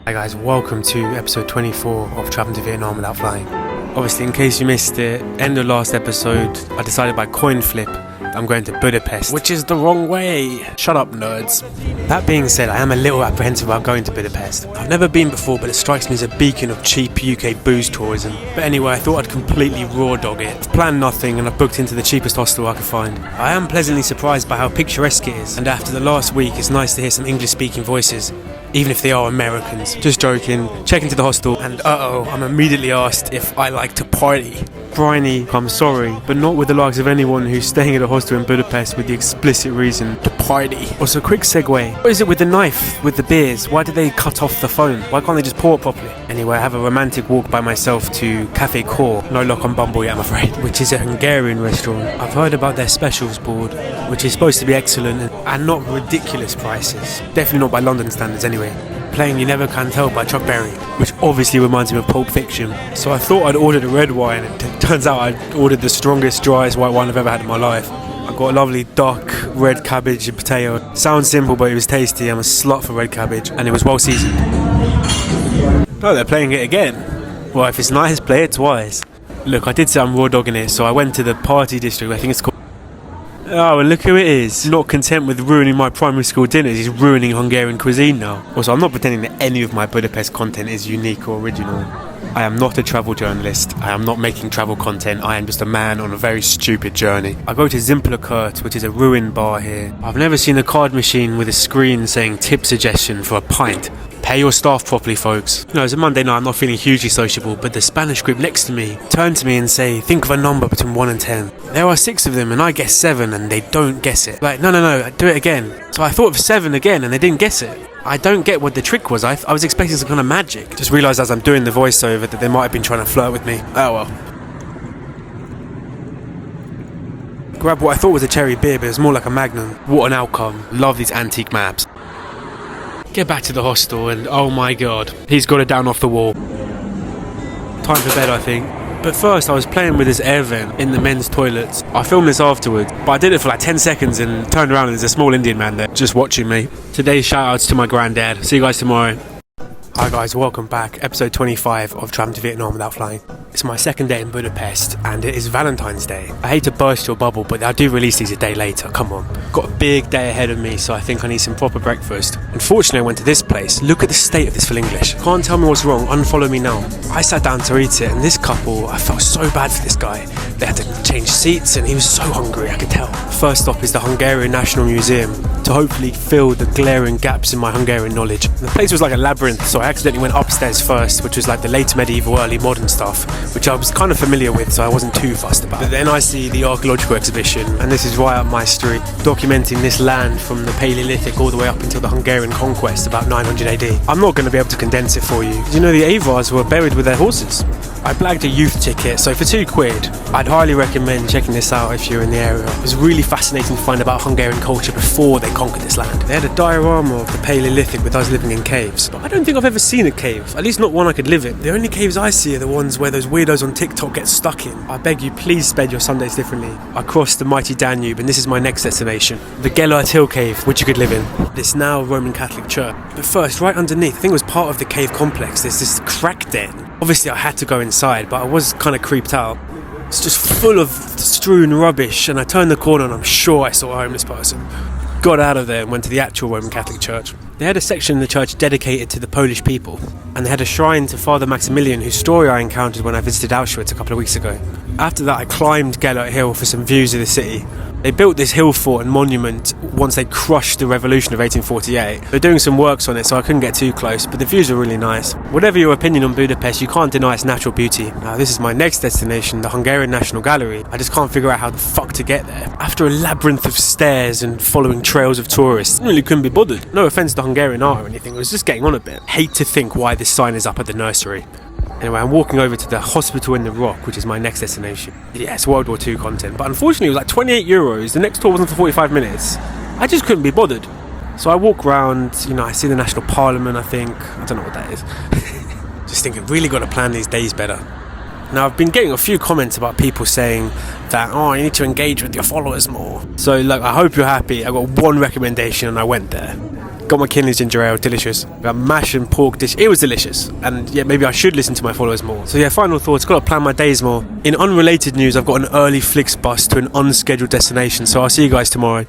Hi guys, welcome to episode 24 of Traveling to Vietnam Without Flying. Obviously, in case you missed it, end of last episode, I decided by coin flip I'm going to Budapest, which is the wrong way. Shut up, nerds. That being said, I am a little apprehensive about going to Budapest. I've never been before, but it strikes me as a beacon of cheap UK booze tourism. But anyway, I thought I'd completely raw dog it. I've planned nothing and I've booked into the cheapest hostel I could find. I am pleasantly surprised by how picturesque it is, and after the last week, it's nice to hear some English-speaking voices, even if they are Americans. Just joking. Check into the hostel, and I'm immediately asked if I like to party. Briny, I'm sorry, but not with the likes of anyone who's staying at a hostel in Budapest with the explicit reason to party. Also, quick segue. What is it with the knife, with the beers? Why did they cut off the phone? Why can't they just pour it properly? Anyway, I have a romantic walk by myself to Cafe Kotor, no luck on Bumble yet I'm afraid, which is a Hungarian restaurant. I've heard about their specials board, which is supposed to be excellent and not ridiculous prices. Definitely not by London standards anyway. Playing You Never Can Tell by Chuck Berry, which obviously reminds me of Pulp Fiction. So I thought I'd ordered a red wine, and it turns out I'd ordered the strongest, driest white wine I've ever had in my life. I got a lovely dark red cabbage and potato. Sounds simple, but it was tasty. I'm a slut for red cabbage, and it was well seasoned. Oh, they're playing it again. Well, if it's nice, play it twice. Look, I did say I'm raw dogging it, so I went to the party district, I think it's called. Oh, and look who it is. Not content with ruining my primary school dinners, he's ruining Hungarian cuisine now. Also, I'm not pretending that any of my Budapest content is unique or original. I am not a travel journalist. I am not making travel content. I am just a man on a very stupid journey. I go to Zimplerkurt, which is a ruined bar here. I've never seen a card machine with a screen saying tip suggestion for a pint. Pay your staff properly, folks. You know, it's a Monday night, I'm not feeling hugely sociable, but the Spanish group next to me turn to me and say, think of a number between 1 and 10. There are 6 of them and I guess 7 and they don't guess it. Like, no, do it again. So I thought of 7 again and they didn't guess it. I don't get what the trick was. I was expecting some kind of magic. Just realised as I'm doing the voiceover that they might have been trying to flirt with me. Oh well. Grabbed what I thought was a cherry beer, but it was more like a Magnum. What an outcome. Love these antique maps. Get back to the hostel and oh my god, he's got it down off the wall. Time for bed, I think. But first I was playing with this air vent in the men's toilets. I filmed this afterwards, but I did it for like 10 seconds and turned around and there's a small Indian man there just watching me. Today's shout outs to my granddad. See you guys tomorrow. Hi guys, welcome back. Episode 25 of Traveling to Vietnam Without Flying. It's my second day in Budapest and it is Valentine's Day. I hate to burst your bubble, but I do release these a day later, come on. Got a big day ahead of me, so I think I need some proper breakfast. Unfortunately, I went to this place. Look at the state of this full English. Can't tell me what's wrong, unfollow me now. I sat down to eat it and this couple, I felt so bad for this guy. They had to change seats and he was so hungry, I could tell. First stop is the Hungarian National Museum to hopefully fill the glaring gaps in my Hungarian knowledge. The place was like a labyrinth, so I accidentally went upstairs first, which was like the late medieval, early modern stuff, which I was kind of familiar with, so I wasn't too fussed about. But then I see the archaeological exhibition, and this is right up my street, documenting this land from the Paleolithic all the way up until the Hungarian conquest about 900 AD. I'm not going to be able to condense it for you. You know, the Avars were buried with their horses. I blagged a youth ticket, so for £2, I'd highly recommend checking this out if you're in the area. It was really fascinating to find about Hungarian culture before they conquered this land. They had a diorama of the Paleolithic with us living in caves, but I don't think I've ever seen a cave, at least not one I could live in. The only caves I see are the ones where those weirdos on TikTok get stuck in. I beg you, please spend your Sundays differently. I crossed the mighty Danube and this is my next destination, the Gellert Hill Cave, which you could live in. This now Roman Catholic church. But first, right underneath, I think it was part of the cave complex, there's this crack den. Obviously I had to go inside, but I was kind of creeped out. It's just full of strewn rubbish, and I turned the corner and I'm sure I saw a homeless person. Got out of there and went to the actual Roman Catholic church. They had a section in the church dedicated to the Polish people, and they had a shrine to Father Maximilian, whose story I encountered when I visited Auschwitz a couple of weeks ago. After that I climbed Gellert Hill for some views of the city. They built this hill fort and monument once they crushed the revolution of 1848. They're doing some works on it, so I couldn't get too close, but the views are really nice. Whatever your opinion on Budapest, you can't deny its natural beauty. Now this is my next destination, the Hungarian National Gallery. I just can't figure out how the fuck to get there. After a labyrinth of stairs and following trails of tourists, I really couldn't be bothered. No offence to Hungarian art or anything, it was just getting on a bit. Hate to think why this sign is up at the nursery. Anyway, I'm walking over to the Hospital in the Rock, which is my next destination. Yeah, it's World War II content, but unfortunately it was like €28. The next tour wasn't for 45 minutes. I just couldn't be bothered. So I walk around, you know, I see the National Parliament, I think. I don't know what that is. Just thinking, really got to plan these days better. Now, I've been getting a few comments about people saying that, oh, you need to engage with your followers more. So, look, I hope you're happy. I got one recommendation and I went there. Got my Kinley's ginger ale, delicious. Got mash and pork dish, it was delicious. And yeah, maybe I should listen to my followers more. So yeah, final thoughts, got to plan my days more. In unrelated news, I've got an early Flixbus to an unscheduled destination, so I'll see you guys tomorrow.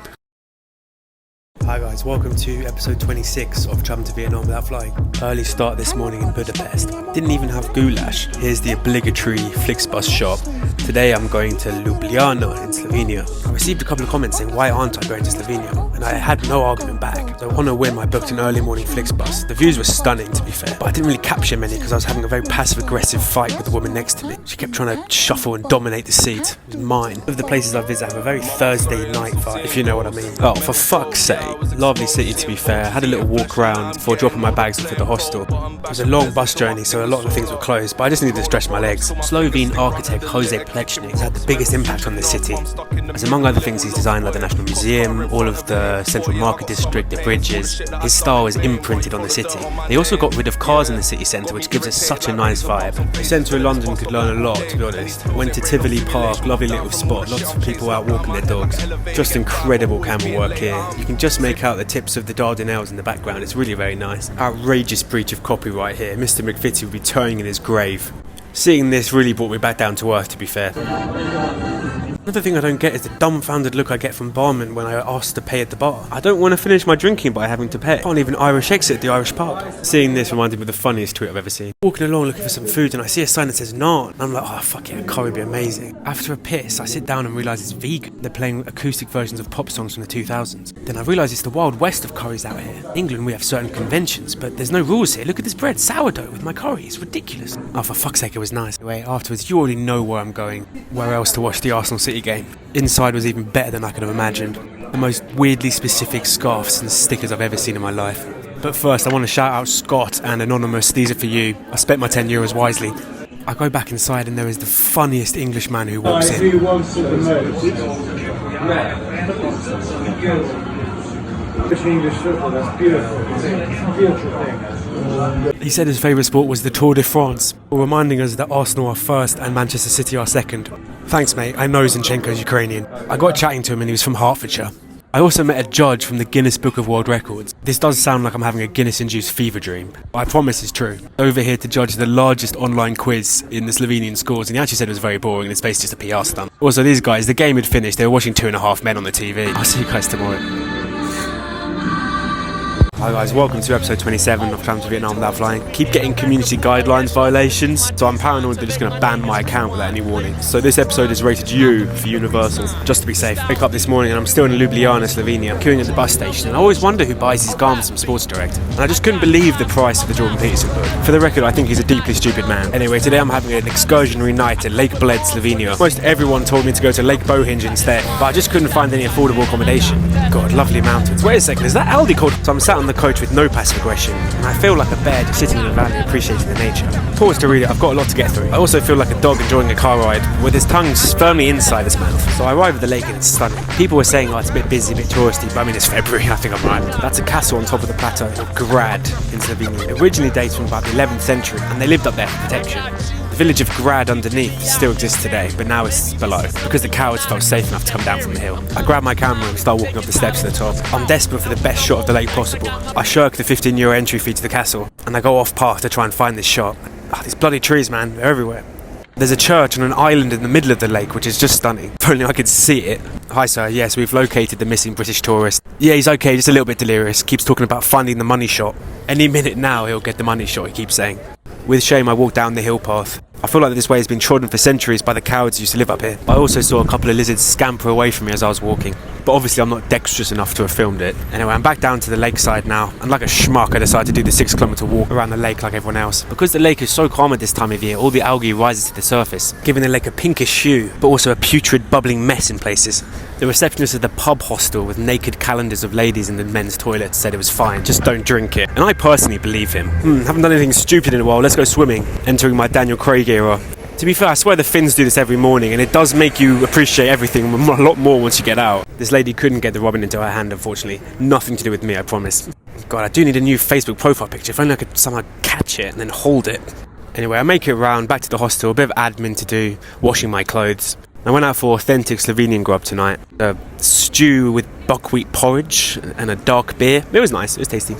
Hi guys, welcome to episode 26 of Traveling to Vietnam Without Flying. Early start this morning in Budapest. Didn't even have goulash. Here's the obligatory Flixbus shop. Today I'm going to Ljubljana in Slovenia. I received a couple of comments saying why aren't I going to Slovenia? And I had no argument back. So on a whim I booked an early morning Flixbus. The views were stunning to be fair, but I didn't really capture many because I was having a very passive aggressive fight with the woman next to me. She kept trying to shuffle and dominate the seat. It was mine. Of the places I visit have a very Thursday night vibe, if you know what I mean. Oh, for fuck's sake. Lovely city to be fair. I had a little walk around before dropping my bags off at the hostel. It was a long bus journey, so a lot of things were closed, but I just needed to stretch my legs. Slovene architect Jose Plečnik has had the biggest impact on this city, as among other things he's designed like the National Museum, all of the central market district, the bridges. His style is imprinted on the city. They also got rid of cars in the city centre, which gives us such a nice vibe. The centre of London could learn a lot, to be honest. Went to Tivoli Park, lovely little spot, lots of people out walking their dogs. Just incredible camera work here. You can just make out the tips of the Dardanelles in the background. It's really very nice. Outrageous breach of copyright here. Mr. McVitie would be turning in his grave. Seeing this really brought me back down to earth, to be fair. Another thing I don't get is the dumbfounded look I get from barmen when I ask to pay at the bar. I don't want to finish my drinking by having to pay. I can't even Irish exit at the Irish pub. Seeing this reminded me of the funniest tweet I've ever seen. Walking along looking for some food and I see a sign that says naan. And I'm like, oh fuck yeah, curry would be amazing. After a piss, I sit down and realise it's vegan. They're playing acoustic versions of pop songs from the 2000s. Then I realise it's the Wild West of curries out here. In England we have certain conventions, but there's no rules here. Look at this bread, sourdough with my curry. It's ridiculous. Oh, for fuck's sake, it was nice. Anyway, afterwards, you already know where I'm going. Where else to watch the Arsenal City game? Inside was even better than I could have imagined. The most weirdly specific scarves and stickers I've ever seen in my life. But first I want to shout out Scott and Anonymous, these are for you. I spent my €10 wisely. I go back inside and there is the funniest Englishman who walks in. English football, that's beautiful. It's a beautiful thing. He said his favourite sport was the Tour de France, reminding us that Arsenal are first and Manchester City are second. Thanks mate, I know Zinchenko's Ukrainian. I got chatting to him and he was from Hertfordshire. I also met a judge from the Guinness Book of World Records. This does sound like I'm having a Guinness-induced fever dream, but I promise it's true. Over here to judge the largest online quiz in the Slovenian scores, and he actually said it was very boring and it's basically just a PR stunt. Also, these guys, the game had finished, they were watching Two and a Half Men on the TV. I'll see you guys tomorrow. Hi guys, welcome to episode 27 of Traveling to Vietnam Without Flying. Keep getting community guidelines violations, so I'm paranoid they're just going to ban my account without any warning. So this episode is rated U for Universal, just to be safe. I wake up this morning and I'm still in Ljubljana, Slovenia, queuing at the bus station, and I always wonder who buys these garments from Sports Direct. And I just couldn't believe the price of the Jordan Peterson book. For the record, I think he's a deeply stupid man. Anyway, today I'm having an excursionary night at Lake Bled, Slovenia. Most everyone told me to go to Lake Bohinj instead, but I just couldn't find any affordable accommodation. God, lovely mountains. Wait a second, is that Aldi called? So I'm sat on the coach with no passive aggression, and I feel like a bear just sitting in the valley appreciating the nature. Pause to read it, I've got a lot to get through. I also feel like a dog enjoying a car ride with his tongue firmly inside his mouth. So I arrive at the lake and it's stunning. People were saying, oh, it's a bit busy, a bit touristy, but I mean, it's February, I think I'm right. That's a castle on top of the plateau of Grad in Slovenia. It originally dates from about the 11th century, and they lived up there for protection. The village of Grad underneath still exists today, but now it's below, because the cowards felt safe enough to come down from the hill. I grab my camera and start walking up the steps to the top. I'm desperate for the best shot of the lake possible. I shirk the €15 entry fee to the castle, and I go off path to try and find this shot. Oh, these bloody trees, man, they're everywhere. There's a church on an island in the middle of the lake, which is just stunning. If only I could see it. Hi sir, yes, we've located the missing British tourist. Yeah, he's okay, just a little bit delirious. Keeps talking about finding the money shot. Any minute now he'll get the money shot, he keeps saying. With shame I walk down the hill path. I feel like this way has been trodden for centuries by the cowards who used to live up here. I also saw a couple of lizards scamper away from me as I was walking, but obviously I'm not dexterous enough to have filmed it. Anyway, I'm back down to the lakeside now, and like a schmuck I decided to do the 6-kilometre walk around the lake like everyone else. Because the lake is so calm at this time of year, all the algae rises to the surface, giving the lake a pinkish hue, but also a putrid bubbling mess in places. The receptionist of the pub hostel with naked calendars of ladies in the men's toilets said it was fine, just don't drink it. And I personally believe him. Haven't done anything stupid in a while, let's go swimming. Entering my Daniel Craig era. To be fair, I swear the Finns do this every morning, and it does make you appreciate everything a lot more once you get out. This lady couldn't get the robin into her hand, unfortunately. Nothing to do with me, I promise. God, I do need a new Facebook profile picture. If only I could somehow catch it and then hold it. Anyway, I make it round, back to the hostel, a bit of admin to do, washing my clothes. I went out for authentic Slovenian grub tonight. A stew with buckwheat porridge and a dark beer. It was nice, it was tasty.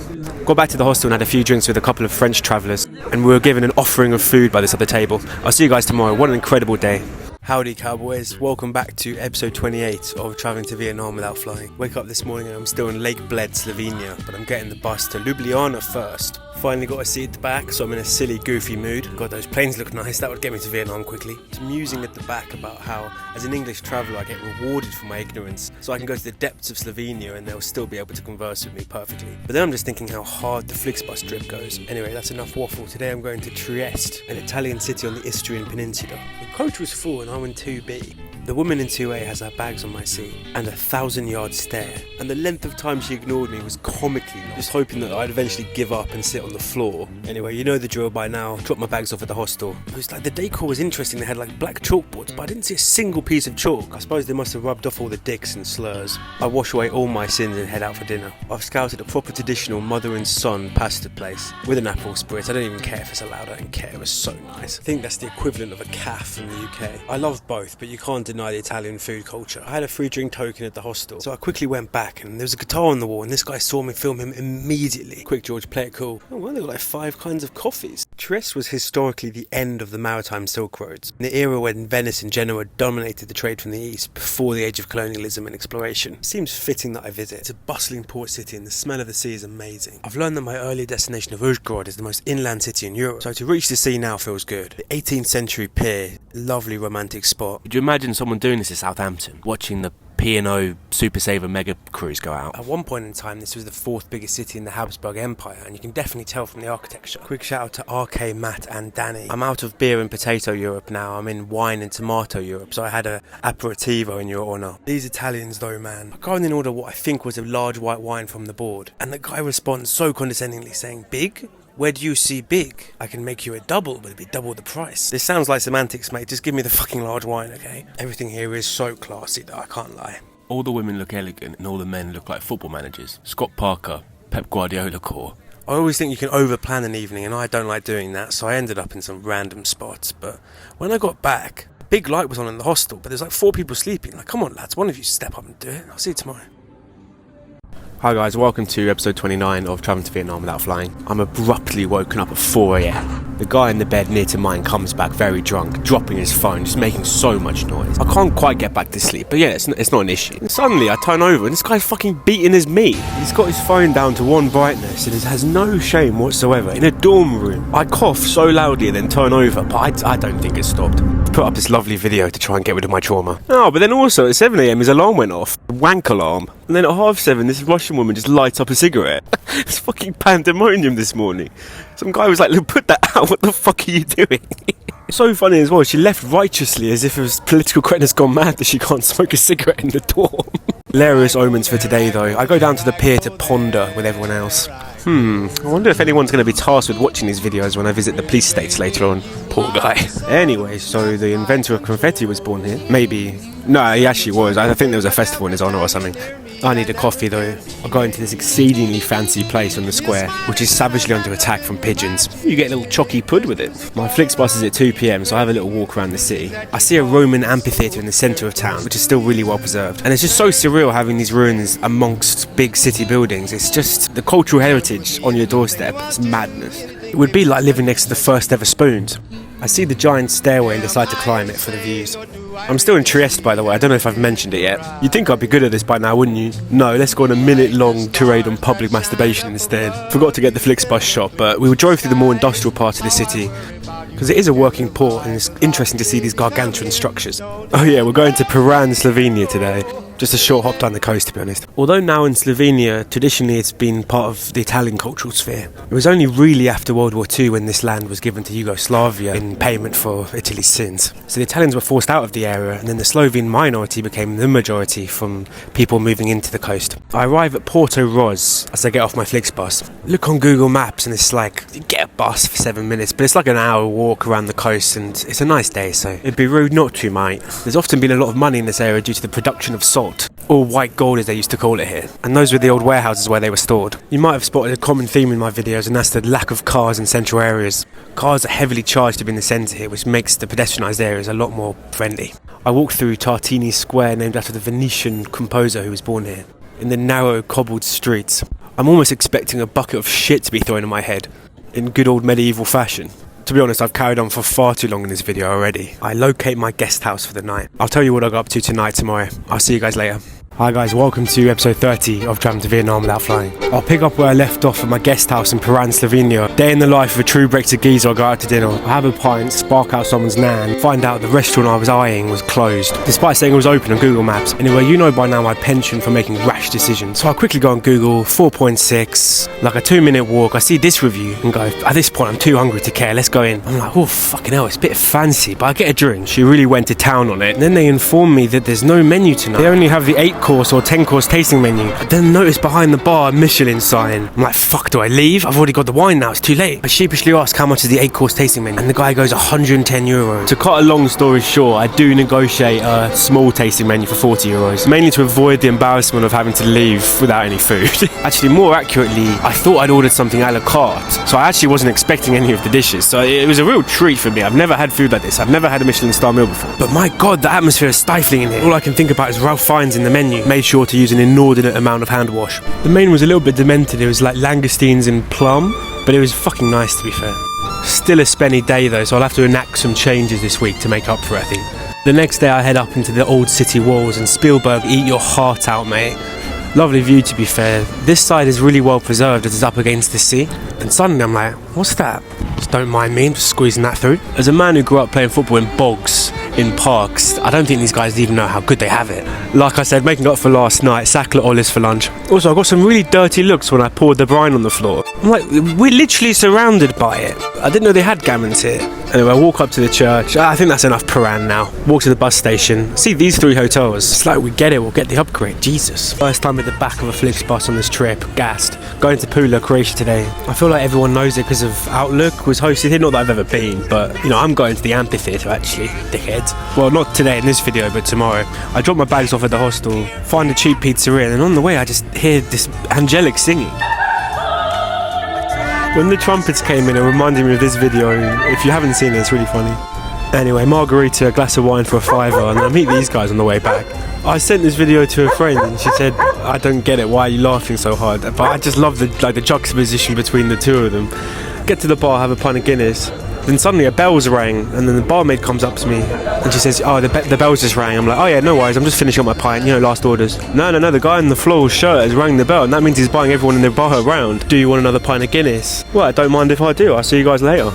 Got back to the hostel and had a few drinks with a couple of French travellers, and we were given an offering of food by this other table. I'll see you guys tomorrow. What an incredible day. Howdy cowboys, welcome back to episode 28 of Travelling to Vietnam Without Flying. Wake up this morning and I'm still in Lake Bled, Slovenia, but I'm getting the bus to Ljubljana first. Finally got a seat at the back, so I'm in a silly, goofy mood. God, those planes look nice, that would get me to Vietnam quickly. It's musing at the back about how, as an English traveller, I get rewarded for my ignorance, so I can go to the depths of Slovenia and they'll still be able to converse with me perfectly. But then I'm just thinking how hard the Flixbus trip goes. Anyway, that's enough waffle. Today I'm going to Trieste, an Italian city on the Istrian Peninsula. The coach was full and I'm in 2B. The woman in 2A has her bags on my seat, and a 1,000-yard stare, and the length of time she ignored me was comically long, just hoping that I'd eventually give up and sit on the floor. Anyway, you know the drill by now. Dropped my bags off at the hostel. It was like the decor was interesting. They had like black chalkboards, but I didn't see a single piece of chalk. I suppose they must have rubbed off all the dicks and slurs. I wash away all my sins and head out for dinner. I've scouted a proper traditional mother and son pasta place with an apple spritz. I don't even care if it's allowed. I don't care. It was so nice. I think that's the equivalent of a calf in the UK. I love both, but you can't deny the Italian food culture. I had a free drink token at the hostel, so I quickly went back and there was a guitar on the wall and this guy saw me film him immediately. Quick George, play it cool. Oh well, there were like 5 kinds of coffees. Trieste was historically the end of the maritime Silk Roads, the era when Venice and Genoa dominated the trade from the east before the age of colonialism and exploration. It seems fitting that I visit. It's a bustling port city and the smell of the sea is amazing. I've learned that my earlier destination of Uzhhorod is the most inland city in Europe, so to reach the sea now feels good. The 18th century pier, lovely romantic spot. Could you imagine someone doing this in Southampton, watching the P&O Super Saver mega cruise go out? At one point in time, this was the 4th biggest city in the Habsburg Empire, and you can definitely tell from the architecture. Quick shout out to RK, Matt and Danny. I'm out of beer and potato Europe now. I'm in wine and tomato Europe, so I had a aperitivo in your honour. These Italians though, man. I go in and order what I think was a large white wine from the board, and the guy responds so condescendingly saying, "Big? Where do you see big? I can make you a double, but it'd be double the price." This sounds like semantics, mate. Just give me the fucking large wine, okay? Everything here is so classy that I can't lie. All the women look elegant and all the men look like football managers. Scott Parker, Pep Guardiola core. I always think you can over-plan an evening, and I don't like doing that, so I ended up in some random spots. But when I got back, a big light was on in the hostel, but there's like 4 people sleeping. Like, come on, lads, one of you step up and do it. I'll see you tomorrow. Hi guys, welcome to episode 29 of Travelling to Vietnam Without Flying. I'm abruptly woken up at 4 a.m. The guy in the bed near to mine comes back very drunk, dropping his phone, just making so much noise. I can't quite get back to sleep, but yeah, it's not an issue. And suddenly I turn over and this guy's fucking beating his meat. He's got his phone down to one brightness and has no shame whatsoever in a dorm room. I cough so loudly and then turn over, but I don't think it stopped. Put up this lovely video to try and get rid of my trauma. Oh, but then also at 7 a.m. his alarm went off. Wank alarm. And then at 7:30 this Russian woman just lights up a cigarette. It's fucking pandemonium this morning. Some guy was like, look, put that out, what the fuck are you doing? So funny as well, she left righteously as if it was political correctness gone mad that she can't smoke a cigarette in the dorm. Hilarious omens for today though. I go down to the pier to ponder with everyone else. I wonder if anyone's going to be tasked with watching these videos when I visit the police states later on. Poor guy. Anyway, so the inventor of confetti was born here. Maybe. No, he actually was. I think there was a festival in his honour or something. I need a coffee though. I'll go into this exceedingly fancy place on the square, which is savagely under attack from pigeons. You get a little chocky pud with it. My Flixbus is at 2 p.m, so I have a little walk around the city. I see a Roman amphitheatre in the centre of town, which is still really well preserved. And it's just so surreal having these ruins amongst big city buildings. It's just the cultural heritage on your doorstep. It's madness. It would be like living next to the first ever spoons. I see the giant stairway and decide to climb it for the views. I'm still in Trieste, by the way. I don't know if I've mentioned it yet. You'd think I'd be good at this by now, wouldn't you? No, let's go on a minute-long tirade on public masturbation instead. Forgot to get the Flixbus shot, but we drove through the more industrial part of the city because it is a working port and it's interesting to see these gargantuan structures. Oh yeah, we're going to Tirana, Slovenia today. Just a short hop down the coast, to be honest. Although now in Slovenia, traditionally it's been part of the Italian cultural sphere. It was only really after World War II when this land was given to Yugoslavia in payment for Italy's sins. So the Italians were forced out of the area, and then the Slovene minority became the majority from people moving into the coast. I arrive at Portoroz as I get off my Flixbus. Look on Google Maps and it's like, you get a bus for 7 minutes, but it's like an hour walk around the coast and it's a nice day, so it'd be rude not to, mate. There's often been a lot of money in this area due to the production of salt. Or white gold as they used to call it here. And those were the old warehouses where they were stored. You might have spotted a common theme in my videos, and that's the lack of cars in central areas. Cars are heavily charged to be in the centre here, which makes the pedestrianised areas a lot more friendly. I walk through Tartini Square, named after the Venetian composer who was born here. In the narrow cobbled streets, I'm almost expecting a bucket of shit to be thrown in my head, in good old medieval fashion. To be honest, I've carried on for far too long in this video already. I locate my guest house for the night. I'll tell you what I got up to tonight tomorrow. I'll see you guys later. Hi guys, welcome to episode 30 of Travelling to Vietnam Without Flying. I'll pick up where I left off at my guest house in Tirana, Slovenia. Day in the life of a true Brexit geezer. I go out to dinner, I have a pint, spark out someone's nan, find out the restaurant I was eyeing was closed, despite saying it was open on Google Maps. Anyway, you know by now my penchant for making rash decisions. So I quickly go on Google, 4.6, like a 2-minute walk. I see this review and go, at this point I'm too hungry to care, let's go in. I'm like, oh fucking hell, it's a bit fancy, but I get a drink. She really went to town on it. And then they inform me that there's no menu tonight. They only have the 8-course or 10-course tasting menu. I then notice behind the bar a Michelin sign. I'm like, fuck, do I leave? I've already got the wine now, it's too late. I sheepishly ask how much is the 8-course tasting menu, and the guy goes €110. To cut a long story short, I do negotiate a small tasting menu for €40, mainly to avoid the embarrassment of having to leave without any food. Actually, more accurately, I thought I'd ordered something a la carte, so I actually wasn't expecting any of the dishes, so it was a real treat for me. I've never had food like this. I've never had a Michelin star meal before. But my god, the atmosphere is stifling in here. All I can think about is Ralph Fiennes in the menu made sure to use an inordinate amount of hand wash. The main was a little bit demented. It was like langoustines in plum, but it was fucking nice, to be fair. Still a spenny day though, so I'll have to enact some changes this week to make up for it, I think. The next day I head up into the old city walls, and Spielberg, eat your heart out, mate. Lovely view, to be fair. This side is really well preserved as it's up against the sea. And suddenly I'm like, what's that? Just don't mind me, I'm just squeezing that through. As a man who grew up playing football in bogs, in parks, I don't think these guys even know how good they have it. Like I said, making up for last night, sacklet olives for lunch. Also, I got some really dirty looks when I poured the brine on the floor. I'm like, we're literally surrounded by it. I didn't know they had gammons here. Anyway, I walk up to the church. I think that's enough Piran now. Walk to the bus station. See these 3 hotels. It's like, we get it, we'll get the upgrade. Jesus. First time at the back of a Flixbus on this trip. Gassed. Going to Pula, Croatia today. I feel like everyone knows it because of Outlook was hosted here. Not that I've ever been, but, you know, I'm going to the amphitheatre actually, dickheads. Well, not today in this video, but tomorrow. I drop my bags off at the hostel, find a cheap pizzeria, and on the way I just hear this angelic singing. When the trumpets came in, it reminded me of this video. If you haven't seen it, it's really funny. Anyway, margarita, a glass of wine for a £5, and I meet these guys on the way back. I sent this video to a friend and she said, I don't get it, why are you laughing so hard? But I just love the juxtaposition between the two of them. Get to the bar, have a pint of Guinness, then suddenly a bell's rang, and then the barmaid comes up to me and she says, oh, the bell's just rang. I'm like, oh yeah, no worries, I'm just finishing up my pint, last orders. No, the guy on the floor's shirt has rang the bell, and that means he's buying everyone in the bar around. Do you want another pint of Guinness? Well, I don't mind if I do, I'll see you guys later.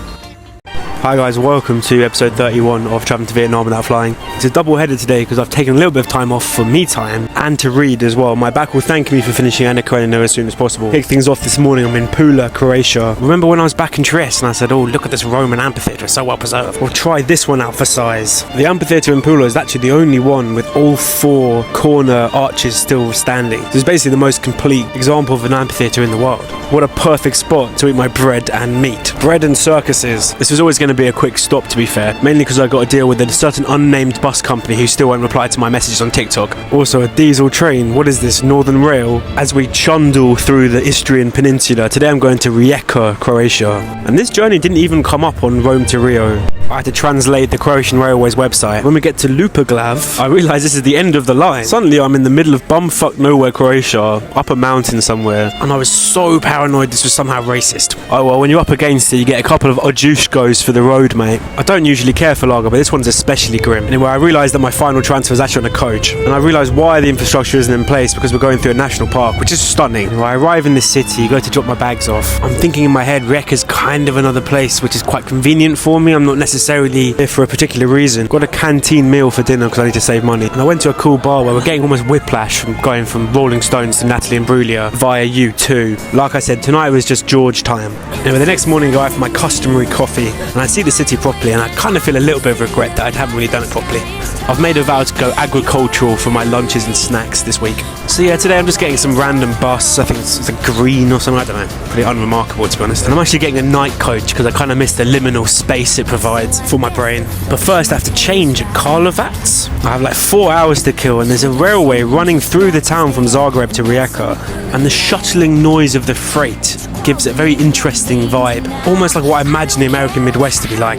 Hi guys, welcome to episode 31 of Travelling to Vietnam Without Flying. It's a double header today because I've taken a little bit of time off for me time and to read as well. My back will thank me for finishing Anna Karenina as soon as possible. Kick things off this morning, I'm in Pula, Croatia. Remember when I was back in Trieste and I said, oh, look at this Roman amphitheatre, it's so well preserved. Well, try this one out for size. The amphitheatre in Pula is actually the only one with all 4 corner arches still standing. This is basically the most complete example of an amphitheatre in the world. What a perfect spot to eat my bread and meat. Bread and circuses. This was always going to be a quick stop, to be fair, mainly because I got to deal with a certain unnamed bus company who still won't reply to my messages on TikTok. Also, a diesel train. What is this? Northern Rail. As we chundle through the Istrian Peninsula, today I'm going to Rijeka, Croatia. And this journey didn't even come up on Rome to Rio. I had to translate the Croatian Railways website. When we get to Lupoglav, I realise this is the end of the line. Suddenly I'm in the middle of bumfuck nowhere Croatia, up a mountain somewhere, and I was so paranoid this was somehow racist. Oh well, when you're up against it, you get a couple of ojushkos for the road, mate. I don't usually care for lager, but this one's especially grim. Anyway, I realised that my final transfer is actually on a coach, and I realised why the infrastructure isn't in place, because we're going through a national park, which is stunning. When I arrive in the city, go to drop my bags off. I'm thinking in my head, Rijeka's kind of another place, which is quite convenient for me. I'm not necessarily here for a particular reason. Got a canteen meal for dinner because I need to save money. And I went to a cool bar where we're getting almost whiplash from going from Rolling Stones to Natalie Imbruglia via U2. Like I said, tonight was just George time. Anyway, the next morning I go out for my customary coffee and I see the city properly, and I kind of feel a little bit of regret that I haven't really done it properly. I've made a vow to go agricultural for my lunches and snacks this week. So yeah, today I'm just getting some random bus. I think it's a green or something, I don't know. Pretty unremarkable, to be honest. And I'm actually getting a night coach because I kind of miss the liminal space it provides for my brain. But first I have to change at Karlovac. I have like 4 hours to kill, and there's a railway running through the town from Zagreb to Rijeka, and the shuttling noise of the freight gives it a very interesting vibe. Almost like what I imagine the American Midwest to be like.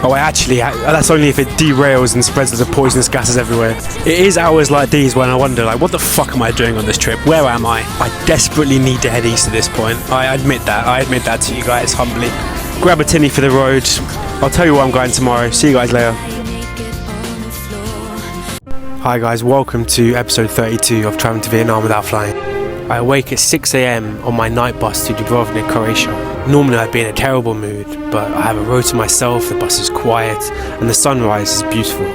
Oh, that's only if it derails and spreads lots of poisonous gases everywhere. It is hours like these when I wonder, like, what the fuck am I doing on this trip? Where am I? I desperately need to head east at this point. I admit that to you guys humbly. Grab a tinny for the road. I'll tell you where I'm going tomorrow. See you guys later. Hi guys, welcome to episode 32 of Travelling to Vietnam Without Flying. I awake at 6 AM on my night bus to Dubrovnik, Croatia. Normally I'd be in a terrible mood, but I have a row to myself, the bus is quiet, and the sunrise is beautiful.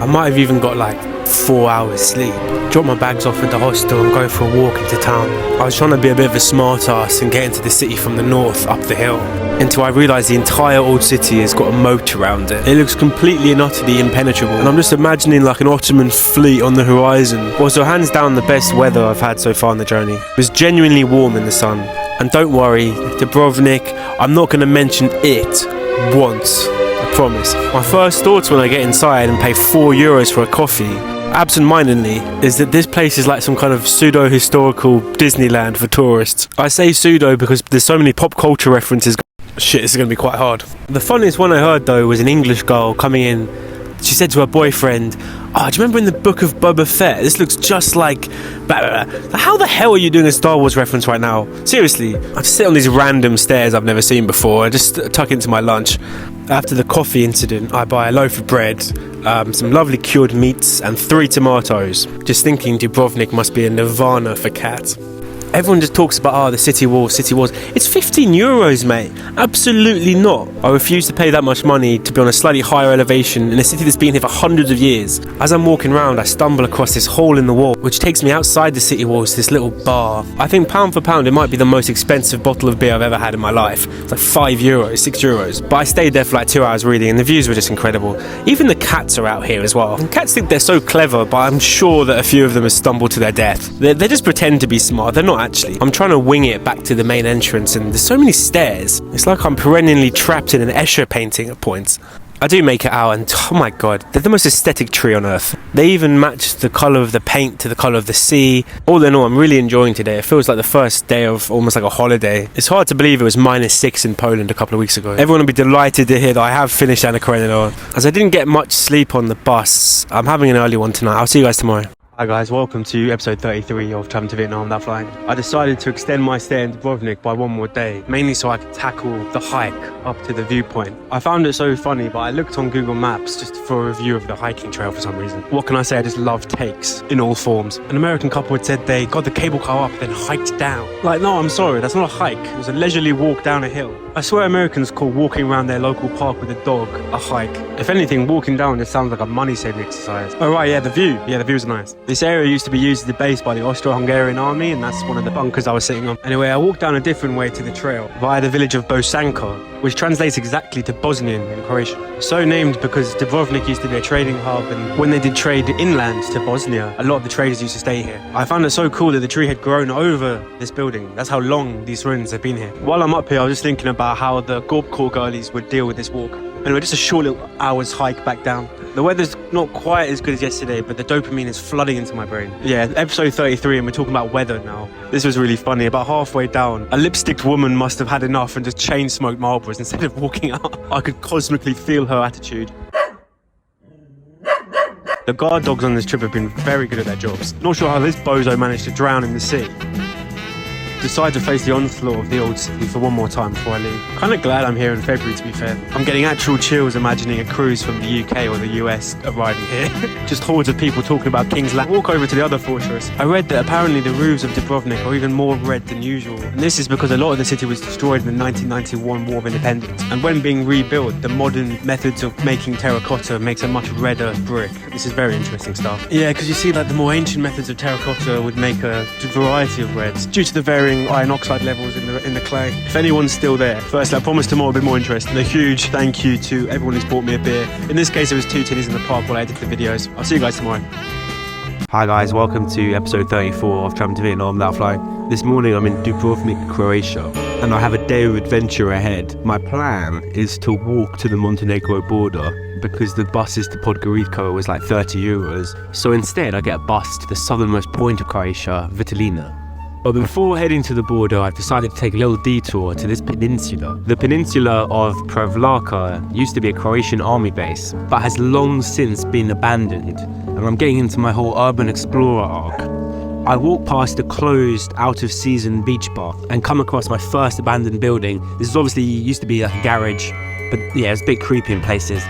I might have even got like 4 hours sleep. Drop my bags off at the hostel and go for a walk into town. I was trying to be a bit of a smart ass and get into the city from the north up the hill, until I realised the entire old city has got a moat around it. It looks completely and utterly impenetrable, and I'm just imagining like an Ottoman fleet on the horizon. Also, hands down the best weather I've had so far on the journey. It was genuinely warm in the sun. And don't worry, Dubrovnik, I'm not going to mention it once, I promise. My first thoughts when I get inside and pay €4 for a coffee, absent-mindedly, is that this place is like some kind of pseudo-historical Disneyland for tourists. I say pseudo because there's so many pop culture references. Shit, this is going to be quite hard. The funniest one I heard though was an English girl coming in. She said to her boyfriend, oh, do you remember in the book of Boba Fett? This looks just like... Blah, blah, blah. How the hell are you doing a Star Wars reference right now? Seriously, I sit on these random stairs I've never seen before. I just tuck into my lunch. After the coffee incident, I buy a loaf of bread, some lovely cured meats, and 3 tomatoes. Just thinking Dubrovnik must be a nirvana for cats. Everyone just talks about, the city walls. It's €15, mate. Absolutely not. I refuse to pay that much money to be on a slightly higher elevation in a city that's been here for hundreds of years. As I'm walking around, I stumble across this hole in the wall, which takes me outside the city walls to this little bar. I think pound for pound, it might be the most expensive bottle of beer I've ever had in my life. It's like €5, €6. But I stayed there for like 2 hours reading, and the views were just incredible. Even the cats are out here as well. And cats think they're so clever, but I'm sure that a few of them have stumbled to their death. They just pretend to be smart. They're not actually. I'm trying to wing it back to the main entrance, and there's so many stairs. It's like I'm perennially trapped in an Escher painting at points. I do make it out, and oh my god, they're the most aesthetic tree on earth. They even match the colour of the paint to the colour of the sea. All in all, I'm really enjoying today. It feels like the first day of almost like a holiday. It's hard to believe it was -6 in Poland a couple of weeks ago. Everyone will be delighted to hear that I have finished Anna Karenina. As I didn't get much sleep on the bus, I'm having an early one tonight. I'll see you guys tomorrow. Hi guys, welcome to episode 33 of Traveling to Vietnam Without Flying. I decided to extend my stay in Dubrovnik by one more day, mainly so I could tackle the hike up to the viewpoint. I found it so funny, but I looked on Google Maps just for a review of the hiking trail for some reason. What can I say, I just love takes in all forms. An American couple had said they got the cable car up then hiked down. Like, no, I'm sorry, that's not a hike. It was a leisurely walk down a hill. I swear Americans call walking around their local park with a dog a hike. If anything, walking down just sounds like a money-saving exercise. Oh right, yeah, the view. Yeah, the view's nice. This area used to be used as a base by the Austro-Hungarian army, and that's one of the bunkers I was sitting on. Anyway, I walked down a different way to the trail, via the village of Bosanka, which translates exactly to Bosnian in Croatian. So named because Dubrovnik used to be a trading hub, and when they did trade inland to Bosnia, a lot of the traders used to stay here. I found it so cool that the tree had grown over this building. That's how long these ruins have been here. While I'm up here, I was just thinking about how the Gorp Corps girlies would deal with this walk. Anyway, just a short little hour's hike back down. The weather's not quite as good as yesterday, but the dopamine is flooding into my brain. Yeah, episode 33 and we're talking about weather now. This was really funny. About halfway down, a lipsticked woman must have had enough and just chain smoked Marlboros instead of walking out. I could cosmically feel her attitude. The guard dogs on this trip have been very good at their jobs. Not sure how this bozo managed to drown in the sea. Decide to face the onslaught of the old city for one more time before I leave. Kind of glad I'm here in February, to be fair. I'm getting actual chills imagining a cruise from the UK or the US arriving here. Just hordes of people talking about King's Land. Walk over to the other fortress. I read that apparently the roofs of Dubrovnik are even more red than usual. And this is because a lot of the city was destroyed in the 1991 War of Independence. And when being rebuilt, the modern methods of making terracotta makes a much redder brick. This is very interesting stuff. Yeah, because you see, like, the more ancient methods of terracotta would make a variety of reds due to the varying iron oxide levels in the clay. If anyone's still there, firstly, I promise tomorrow will be more interesting. A huge thank you to everyone who's bought me a beer. In this case, it was 2 tinnies in the park while I edited the videos. I'll see you guys tomorrow. Hi guys, welcome to episode 34 of Traveling to Vietnam Without Flying. This morning I'm in Dubrovnik, Croatia, and I have a day of adventure ahead. My plan is to walk to the Montenegro border because the buses to Podgorica was like 30 euros. So instead I get a bus to the southernmost point of Croatia, Vitalina. But before heading to the border, I've decided to take a little detour to this peninsula. The peninsula of Prevlaka used to be a Croatian army base, but has long since been abandoned, and I'm getting into my whole urban explorer arc. I walk past a closed, out-of-season beach bar and come across my first abandoned building. This is obviously used to be like a garage, but yeah, it's a bit creepy in places.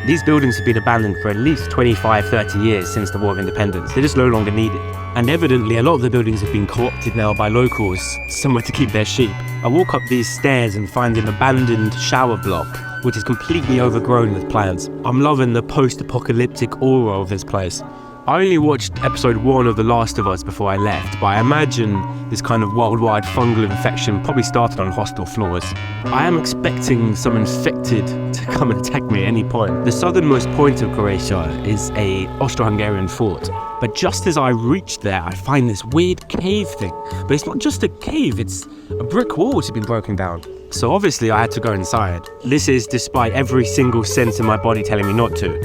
These buildings have been abandoned for at least 25-30 years since the War of Independence. They're just no longer needed. And evidently a lot of the buildings have been co-opted now by locals, somewhere to keep their sheep. I walk up these stairs and find an abandoned shower block, which is completely overgrown with plants. I'm loving the post-apocalyptic aura of this place. I only watched episode 1 of The Last of Us before I left, but I imagine this kind of worldwide fungal infection probably started on hostile floors. I am expecting some infected to come and attack me at any point. The southernmost point of Croatia is a Austro-Hungarian fort, but just as I reach there, I find this weird cave thing. But it's not just a cave, it's a brick wall which has been broken down. So obviously I had to go inside. This is despite every single sense in my body telling me not to.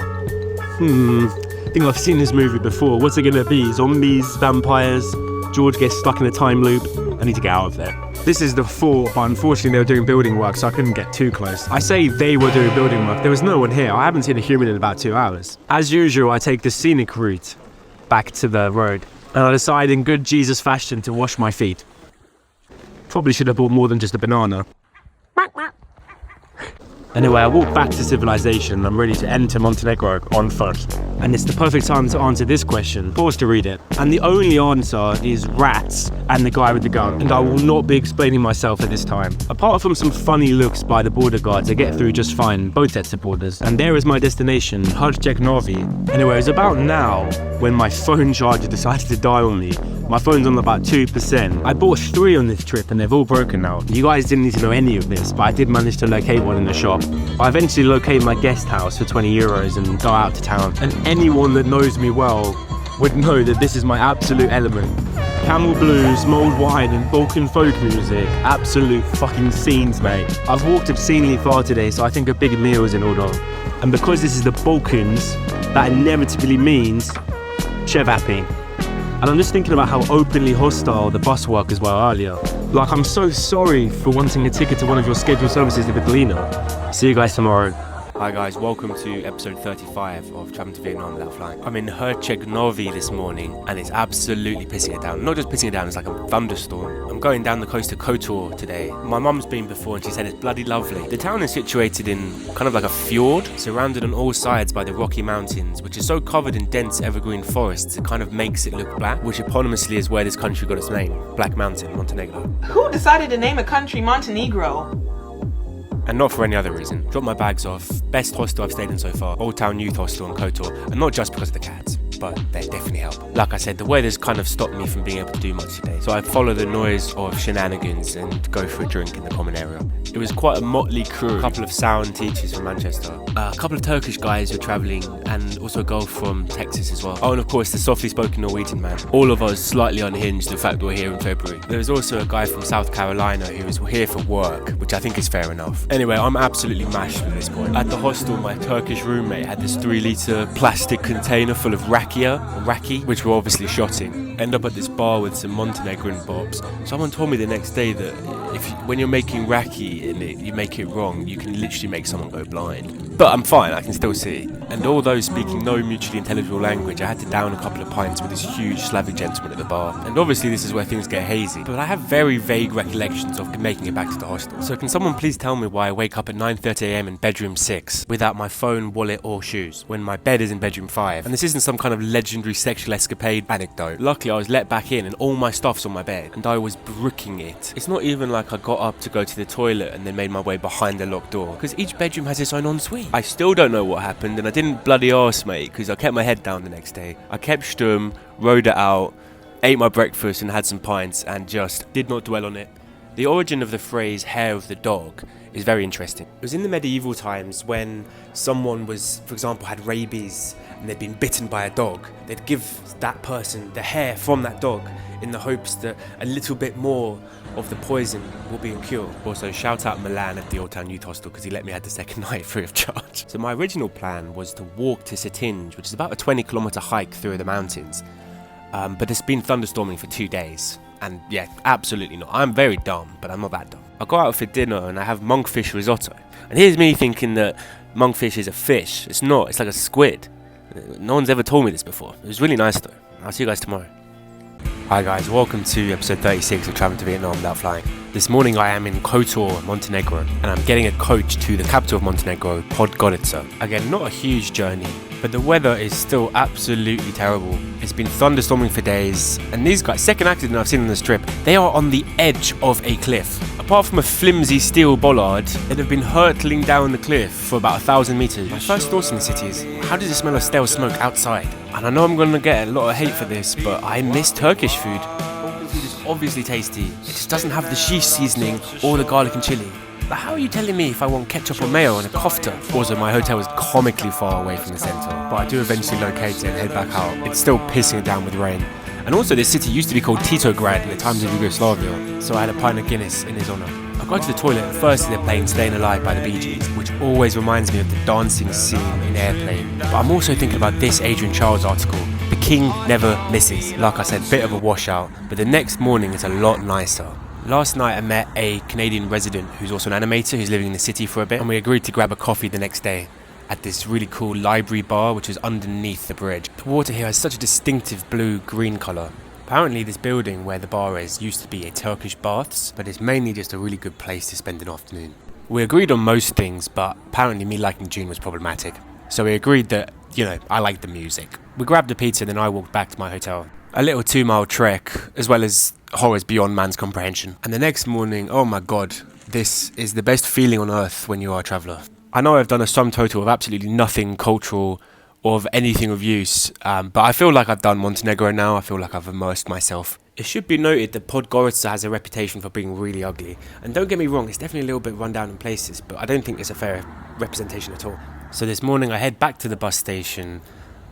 I think I've seen this movie before. What's it gonna be? Zombies, vampires, George gets stuck in a time loop. I need to get out of there. This is the fort, but unfortunately they were doing building work, so I couldn't get too close. I say they were doing building work. There was no one here. I haven't seen a human in about 2 hours. As usual, I take the scenic route back to the road, and I decide in good Jesus fashion to wash my feet. Probably should have bought more than just a banana. Anyway, I walk back to civilization. I'm ready to enter Montenegro on foot. And it's the perfect time to answer this question. Pause to read it. And the only answer is rats and the guy with the gun. And I will not be explaining myself at this time. Apart from some funny looks by the border guards, I get through just fine, both sets of borders. And there is my destination, Hudjek Novi. Anyway, it's about now when my phone charger decided to die on me. My phone's on about 2%. I bought 3 on this trip and they've all broken now. You guys didn't need to know any of this, but I did manage to locate one in the shop. I eventually locate my guest house for 20 euros and go out to town. And anyone that knows me well would know that this is my absolute element. Camel blues, mulled wine and Balkan folk music. Absolute fucking scenes, mate. I've walked obscenely far today, so I think a big meal is in order. And because this is the Balkans, that inevitably means Chevapi. And I'm just thinking about how openly hostile the bus workers were earlier. Like, I'm so sorry for wanting a ticket to one of your scheduled services to Vitalina. See you guys tomorrow. Hi guys, welcome to episode 35 of Traveling to Vietnam Without Flying. I'm in Herceg-Novi this morning and it's absolutely pissing it down. Not just pissing it down, it's like a thunderstorm. I'm going down the coast to Kotor today. My mum's been before and she said it's bloody lovely. The town is situated in kind of like a fjord, surrounded on all sides by the Rocky Mountains, which is so covered in dense evergreen forests it kind of makes it look black, which eponymously is where this country got its name, Black Mountain, Montenegro. Who decided to name a country Montenegro? And not for any other reason. Dropped my bags off. Best hostel I've stayed in so far. Old Town Youth Hostel in Kotor. And not just because of the cats, but they definitely help. Like I said, the weather's kind of stopped me from being able to do much today. So I follow the noise of shenanigans and go for a drink in the common area. It was quite a motley crew. A couple of sound teachers from Manchester. A couple of Turkish guys who were travelling, and also a girl from Texas as well. Oh, and of course, the softly spoken Norwegian man. All of us slightly unhinged, the fact we're here in February. There was also a guy from South Carolina who was here for work, which I think is fair enough. Anyway, I'm absolutely mashed at this point. At the hostel, my Turkish roommate had this 3-litre plastic container full of raki, which we're obviously shotting. End up at this bar with some Montenegrin bobs. Someone told me the next day that when you're making raki and you make it wrong, you can literally make someone go blind. But I'm fine, I can still see. And although speaking no mutually intelligible language, I had to down a couple of pints with this huge Slavic gentleman at the bar. And obviously this is where things get hazy, but I have very vague recollections of making it back to the hostel. So can someone please tell me why I wake up at 9:30 a.m. in bedroom 6 without my phone, wallet or shoes, when my bed is in bedroom 5? And this isn't some kind of legendary sexual escapade anecdote. Luckily I was let back in and all my stuff's on my bed, and I was brooking it. It's not even like I got up to go to the toilet and then made my way behind the locked door, because each bedroom has its own ensuite. I still don't know what happened, and I didn't bloody arse, mate, because I kept my head down the next day. I kept stum, rode it out, ate my breakfast and had some pints, and just did not dwell on it. The origin of the phrase hair of the dog is very interesting. It was in the medieval times when someone was, for example, had rabies and they'd been bitten by a dog. They'd give that person the hair from that dog in the hopes that a little bit more of the poison will be a cure. Also, shout out Milan at the Old Town Youth Hostel because he let me have the second night free of charge. So my original plan was to walk to Cetinje, which is about a 20-kilometer hike through the mountains. But it's been thunderstorming for 2 days. And yeah, absolutely not. I'm very dumb, but I'm not that dumb. I go out for dinner and I have monkfish risotto. And here's me thinking that monkfish is a fish. It's not, it's like a squid. No one's ever told me this before. It was really nice though. I'll see you guys tomorrow. Hi guys, welcome to episode 36 of Traveling to Vietnam Without Flying. This morning I am in Kotor, Montenegro, and I'm getting a coach to the capital of Montenegro, Podgorica. Again, not a huge journey, but the weather is still absolutely terrible. It's been thunderstorming for days, and these guys, second accident I've seen on this trip, they are on the edge of a cliff. Apart from a flimsy steel bollard, they'd have been hurtling down the cliff for about 1,000 meters. My first thoughts in the city is, how does it smell of stale smoke outside? And I know I'm gonna get a lot of hate for this, but I miss Turkish food. Balkan food is obviously tasty. It just doesn't have the shish seasoning or the garlic and chili. But how are you telling me if I want ketchup or mayo and a kofta? Also, my hotel is comically far away from the centre, but I do eventually locate it and head back out. It's still pissing it down with rain. And also, this city used to be called Titograd in the times of Yugoslavia, so I had a pint of Guinness in his honour. I go to the toilet and first they're playing Staying Alive by the Bee Gees, which always reminds me of the dancing scene in Airplane. But I'm also thinking about this Adrian Charles article, The King Never Misses. Like I said, bit of a washout, but the next morning it's a lot nicer. Last night I met a Canadian resident who's also an animator who's living in the city for a bit, and we agreed to grab a coffee the next day at this really cool library bar which is underneath the bridge. The water here has such a distinctive blue-green colour. Apparently this building where the bar is used to be a Turkish baths, but it's mainly just a really good place to spend an afternoon. We agreed on most things, but apparently me liking June was problematic. So we agreed that, I liked the music. We grabbed a pizza and then I walked back to my hotel. A little 2-mile trek, as well as horrors beyond man's comprehension. And the next morning, oh my god, this is the best feeling on earth when you are a traveller. I know I've done a sum total of absolutely nothing cultural or of anything of use, but I feel like I've done Montenegro now. I feel like I've immersed myself. It should be noted that Podgorica has a reputation for being really ugly. And don't get me wrong, it's definitely a little bit run down in places, but I don't think it's a fair representation at all. So this morning I head back to the bus station,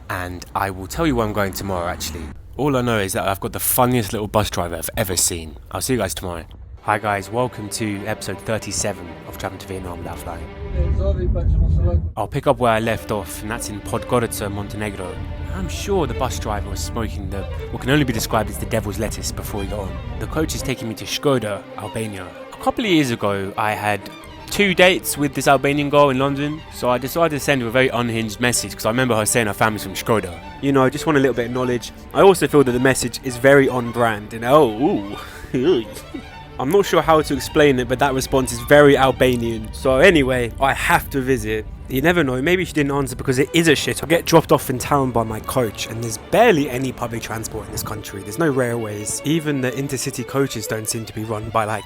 and I will tell you where I'm going tomorrow actually. All I know is that I've got the funniest little bus driver I've ever seen. I'll see you guys tomorrow. Hi guys, welcome to episode 37 of Traveling to Vietnam Without Flying. I'll pick up where I left off, and that's in Podgorica, Montenegro. I'm sure the bus driver was smoking what can only be described as the devil's lettuce before he got on. The coach is taking me to Skoda, Albania. A couple of years ago, I had 2 dates with this Albanian girl in London, so I decided to send her a very unhinged message because I remember her saying her family's from Skoda. You know, I just want a little bit of knowledge. I also feel that the message is very on brand, and I'm not sure how to explain it, but that response is very Albanian. So anyway, I have to visit. You never know, maybe she didn't answer because it is a shit. I get dropped off in town by my coach, and there's barely any public transport in this country. There's no railways. Even the intercity coaches don't seem to be run by,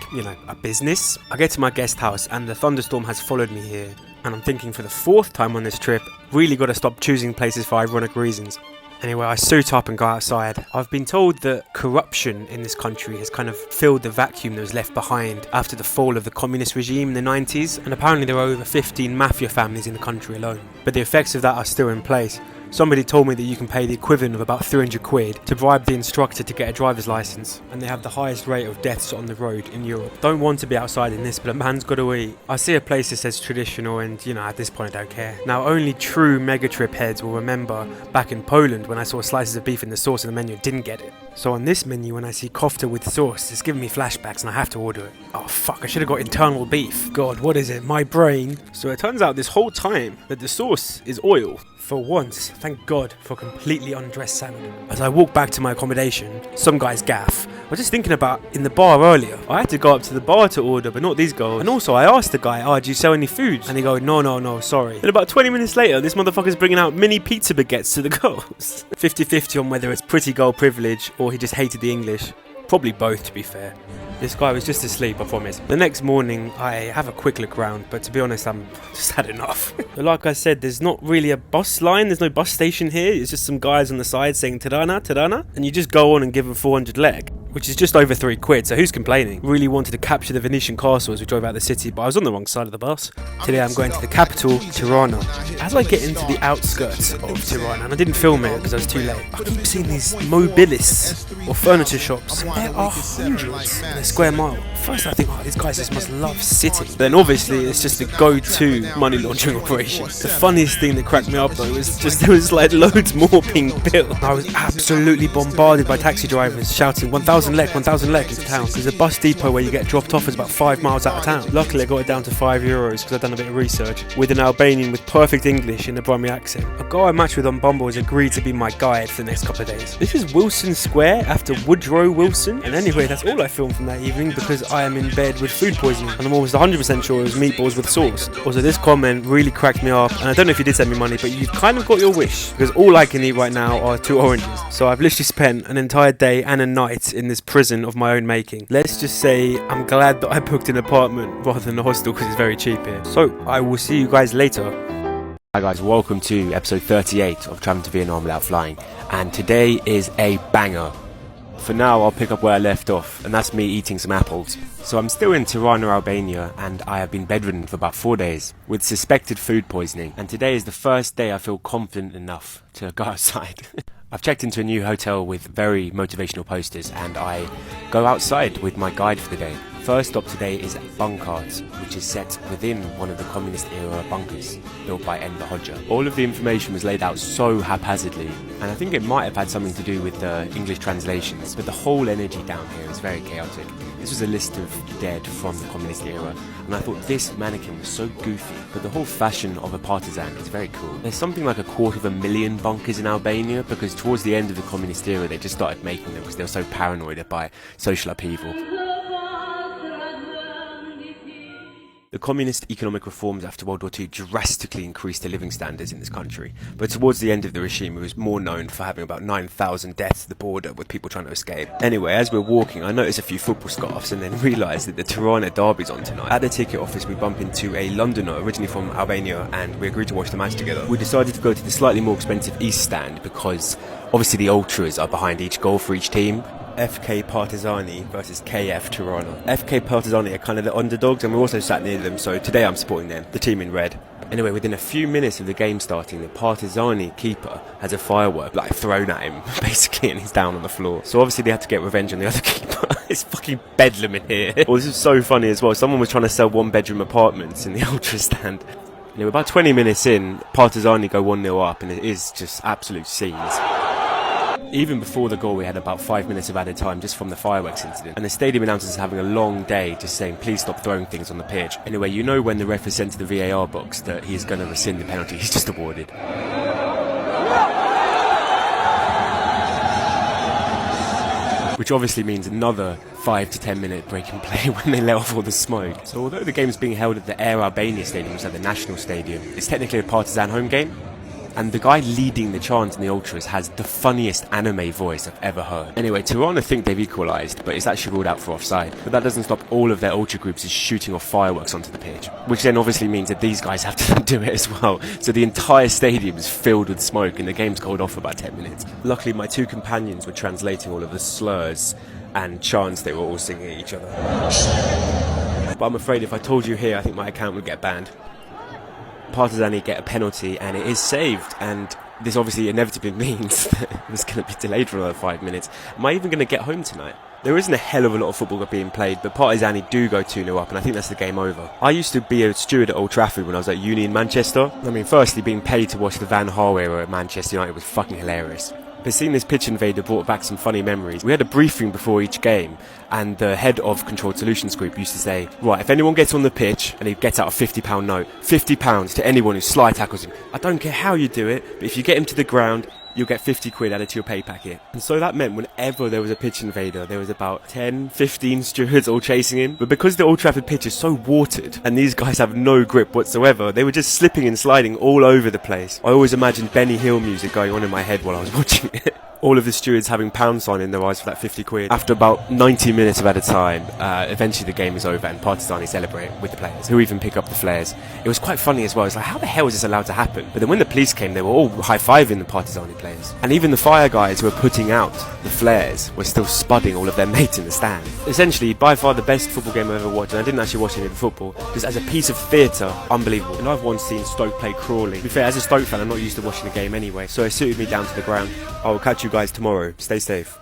a business. I get to my guest house, and the thunderstorm has followed me here. And I'm thinking, for the 4th time on this trip, really got to stop choosing places for ironic reasons. Anyway, I suit up and go outside. I've been told that corruption in this country has kind of filled the vacuum that was left behind after the fall of the communist regime in the 90s, and apparently there are over 15 mafia families in the country alone. But the effects of that are still in place. Somebody told me that you can pay the equivalent of about 300 quid to bribe the instructor to get a driver's license, and they have the highest rate of deaths on the road in Europe. Don't want to be outside in this, but a man's got to eat. I see a place that says traditional, and at this point I don't care. Now, only true megatrip heads will remember back in Poland when I saw slices of beef in the sauce on the menu and didn't get it. So on this menu, when I see kofta with sauce, it's giving me flashbacks and I have to order it. Oh fuck, I should have got internal beef. God, what is it? My brain. So it turns out this whole time that the sauce is oil. For once, thank God for completely undressed salmon. As I walk back to my accommodation, some guy's gaff. I was just thinking about in the bar earlier. I had to go up to the bar to order, but not these girls. And also I asked the guy, do you sell any food? And he go, no, sorry. Then about 20 minutes later, this motherfucker's bringing out mini pizza baguettes to the girls. 50-50 on whether it's pretty girl privilege or he just hated the English. Probably both, to be fair. This guy was just asleep, I promise. The next morning, I have a quick look around, but to be honest, I'm just had enough. But like I said, there's not really a bus line. There's no bus station here. It's just some guys on the side saying Tirana, Tirana. And you just go on and give them 400 leg, which is just over 3 quid, so who's complaining? Really wanted to capture the Venetian castle as we drove out the city, but I was on the wrong side of the bus. Today I'm going to the capital, Tirana. As I get into the outskirts of Tirana, and I didn't film it because I was too late, I keep seeing these mobilis, or furniture shops. There are hundreds in a square mile. First I think, these guys just must love sitting. Then obviously it's just the go-to money laundering operation. The funniest thing that cracked me up though was just there was loads more being built. I was absolutely bombarded by taxi drivers shouting 1,000 lek into town. There's a bus depot where you get dropped off is about 5 miles out of town. Luckily I got it down to €5 because I'd done a bit of research with an Albanian with perfect English and a Brummy accent. A guy I matched with on Bumble has agreed to be my guide for the next couple of days. This is Wilson Square after Woodrow Wilson. And anyway, that's all I filmed from that evening because I am in bed with food poisoning and I'm almost 100% sure it was meatballs with sauce. Also, this comment really cracked me up, and I don't know if you did send me money, but you've kind of got your wish because all I can eat right now are 2 oranges. So I've literally spent an entire day and a night in this prison of my own making. Let's just say I'm glad that I booked an apartment rather than a hostel because it's very cheap here. So I will see you guys later. Hi guys, welcome to episode 38 of Traveling to Vietnam Without Flying, and today is a banger. For now, I'll pick up where I left off, and that's me eating some apples. So I'm still in Tirana, Albania, and I have been bedridden for about 4 days with suspected food poisoning, and today is the first day I feel confident enough to go outside. I've checked into a new hotel with very motivational posters, and I go outside with my guide for the day. First stop today is Bunkart, which is set within one of the communist-era bunkers built by Enver Hoxha. All of the information was laid out so haphazardly, and I think it might have had something to do with the English translations, but the whole energy down here is very chaotic. This was a list of dead from the communist era, and I thought this mannequin was so goofy, but the whole fashion of a partisan is very cool. There's something like 250,000 bunkers in Albania, because towards the end of the communist era they just started making them because they were so paranoid by social upheaval. The communist economic reforms after World War II drastically increased the living standards in this country, but towards the end of the regime it was more known for having about 9,000 deaths at the border with people trying to escape. Anyway, as we're walking I noticed a few football scarves and then realised that the Tirana derby's on tonight. At the ticket office we bump into a Londoner originally from Albania and we agreed to watch the match together. We decided to go to the slightly more expensive East stand because obviously the ultras are behind each goal for each team. FK Partizani versus KF Tirana. FK Partizani are kind of the underdogs and we're also sat near them, so today I'm supporting them, the team in red. Anyway, within a few minutes of the game starting, the Partizani keeper has a firework thrown at him basically and he's down on the floor. So obviously they had to get revenge on the other keeper. It's fucking bedlam in here. Well, this is so funny as well. Someone was trying to sell one-bedroom apartments in the Ultra stand. Anyway, about 20 minutes in, Partizani go 1-0 up, and it is just absolute scenes. Even before the goal, we had about 5 minutes of added time just from the fireworks incident. And the stadium announcers are having a long day just saying, please stop throwing things on the pitch. Anyway, you know when the ref is sent to the VAR box that he's going to rescind the penalty he's just awarded. Which obviously means another 5 to 10 minute break in play when they let off all the smoke. So although the game's being held at the Air Albania Stadium, which is at the national stadium, it's technically a Partizan home game. And the guy leading the chant in the Ultras has the funniest anime voice I've ever heard. Anyway, Tirana think they've equalised, but it's actually ruled out for offside. But that doesn't stop all of their Ultra groups is shooting off fireworks onto the pitch. Which then obviously means that these guys have to do it as well. So the entire stadium is filled with smoke and the game's called off for about 10 minutes. Luckily, my two companions were translating all of the slurs and chants they were all singing at each other. But I'm afraid if I told you here, I think my account would get banned. Partizani get a penalty and it is saved, and this obviously inevitably means that it was going to be delayed for another 5 minutes. Am I even going to get home tonight? There isn't a hell of a lot of football being played, but Partizani do go 2-0 up, and I think that's the game over. I used to be a steward at Old Trafford when I was at uni in Manchester. I mean, firstly, being paid to watch the Van Gaal era at Manchester United was fucking hilarious. But seeing this pitch invader brought back some funny memories. We had a briefing before each game, and the head of Controlled Solutions Group used to say, right, if anyone gets on the pitch and he gets out a £50 note, £50 to anyone who sly tackles him. I don't care how you do it, but if you get him to the ground, you'll get 50 quid added to your pay packet. And so that meant whenever there was a pitch invader, there was about 10, 15 stewards all chasing him. But because the Old Trafford pitch is so watered, and these guys have no grip whatsoever, they were just slipping and sliding all over the place. I always imagined Benny Hill music going on in my head while I was watching it. All of the stewards having pound sign in their eyes for that 50 quid. After about 90 minutes of added time, eventually the game is over and Partizani celebrate with the players, who even pick up the flares. It was quite funny as well. It's like, how the hell is this allowed to happen? But then when the police came, they were all high-fiving the Partizani players. And even the fire guys who were putting out the flares were still spudding all of their mates in the stand. Essentially, by far the best football game I've ever watched, and I didn't actually watch any of the football, because as a piece of theatre, unbelievable. And I've once seen Stoke play Crawley. To be fair, as a Stoke fan, I'm not used to watching the game anyway, so it suited me down to the ground. I will catch you guys tomorrow. Stay safe.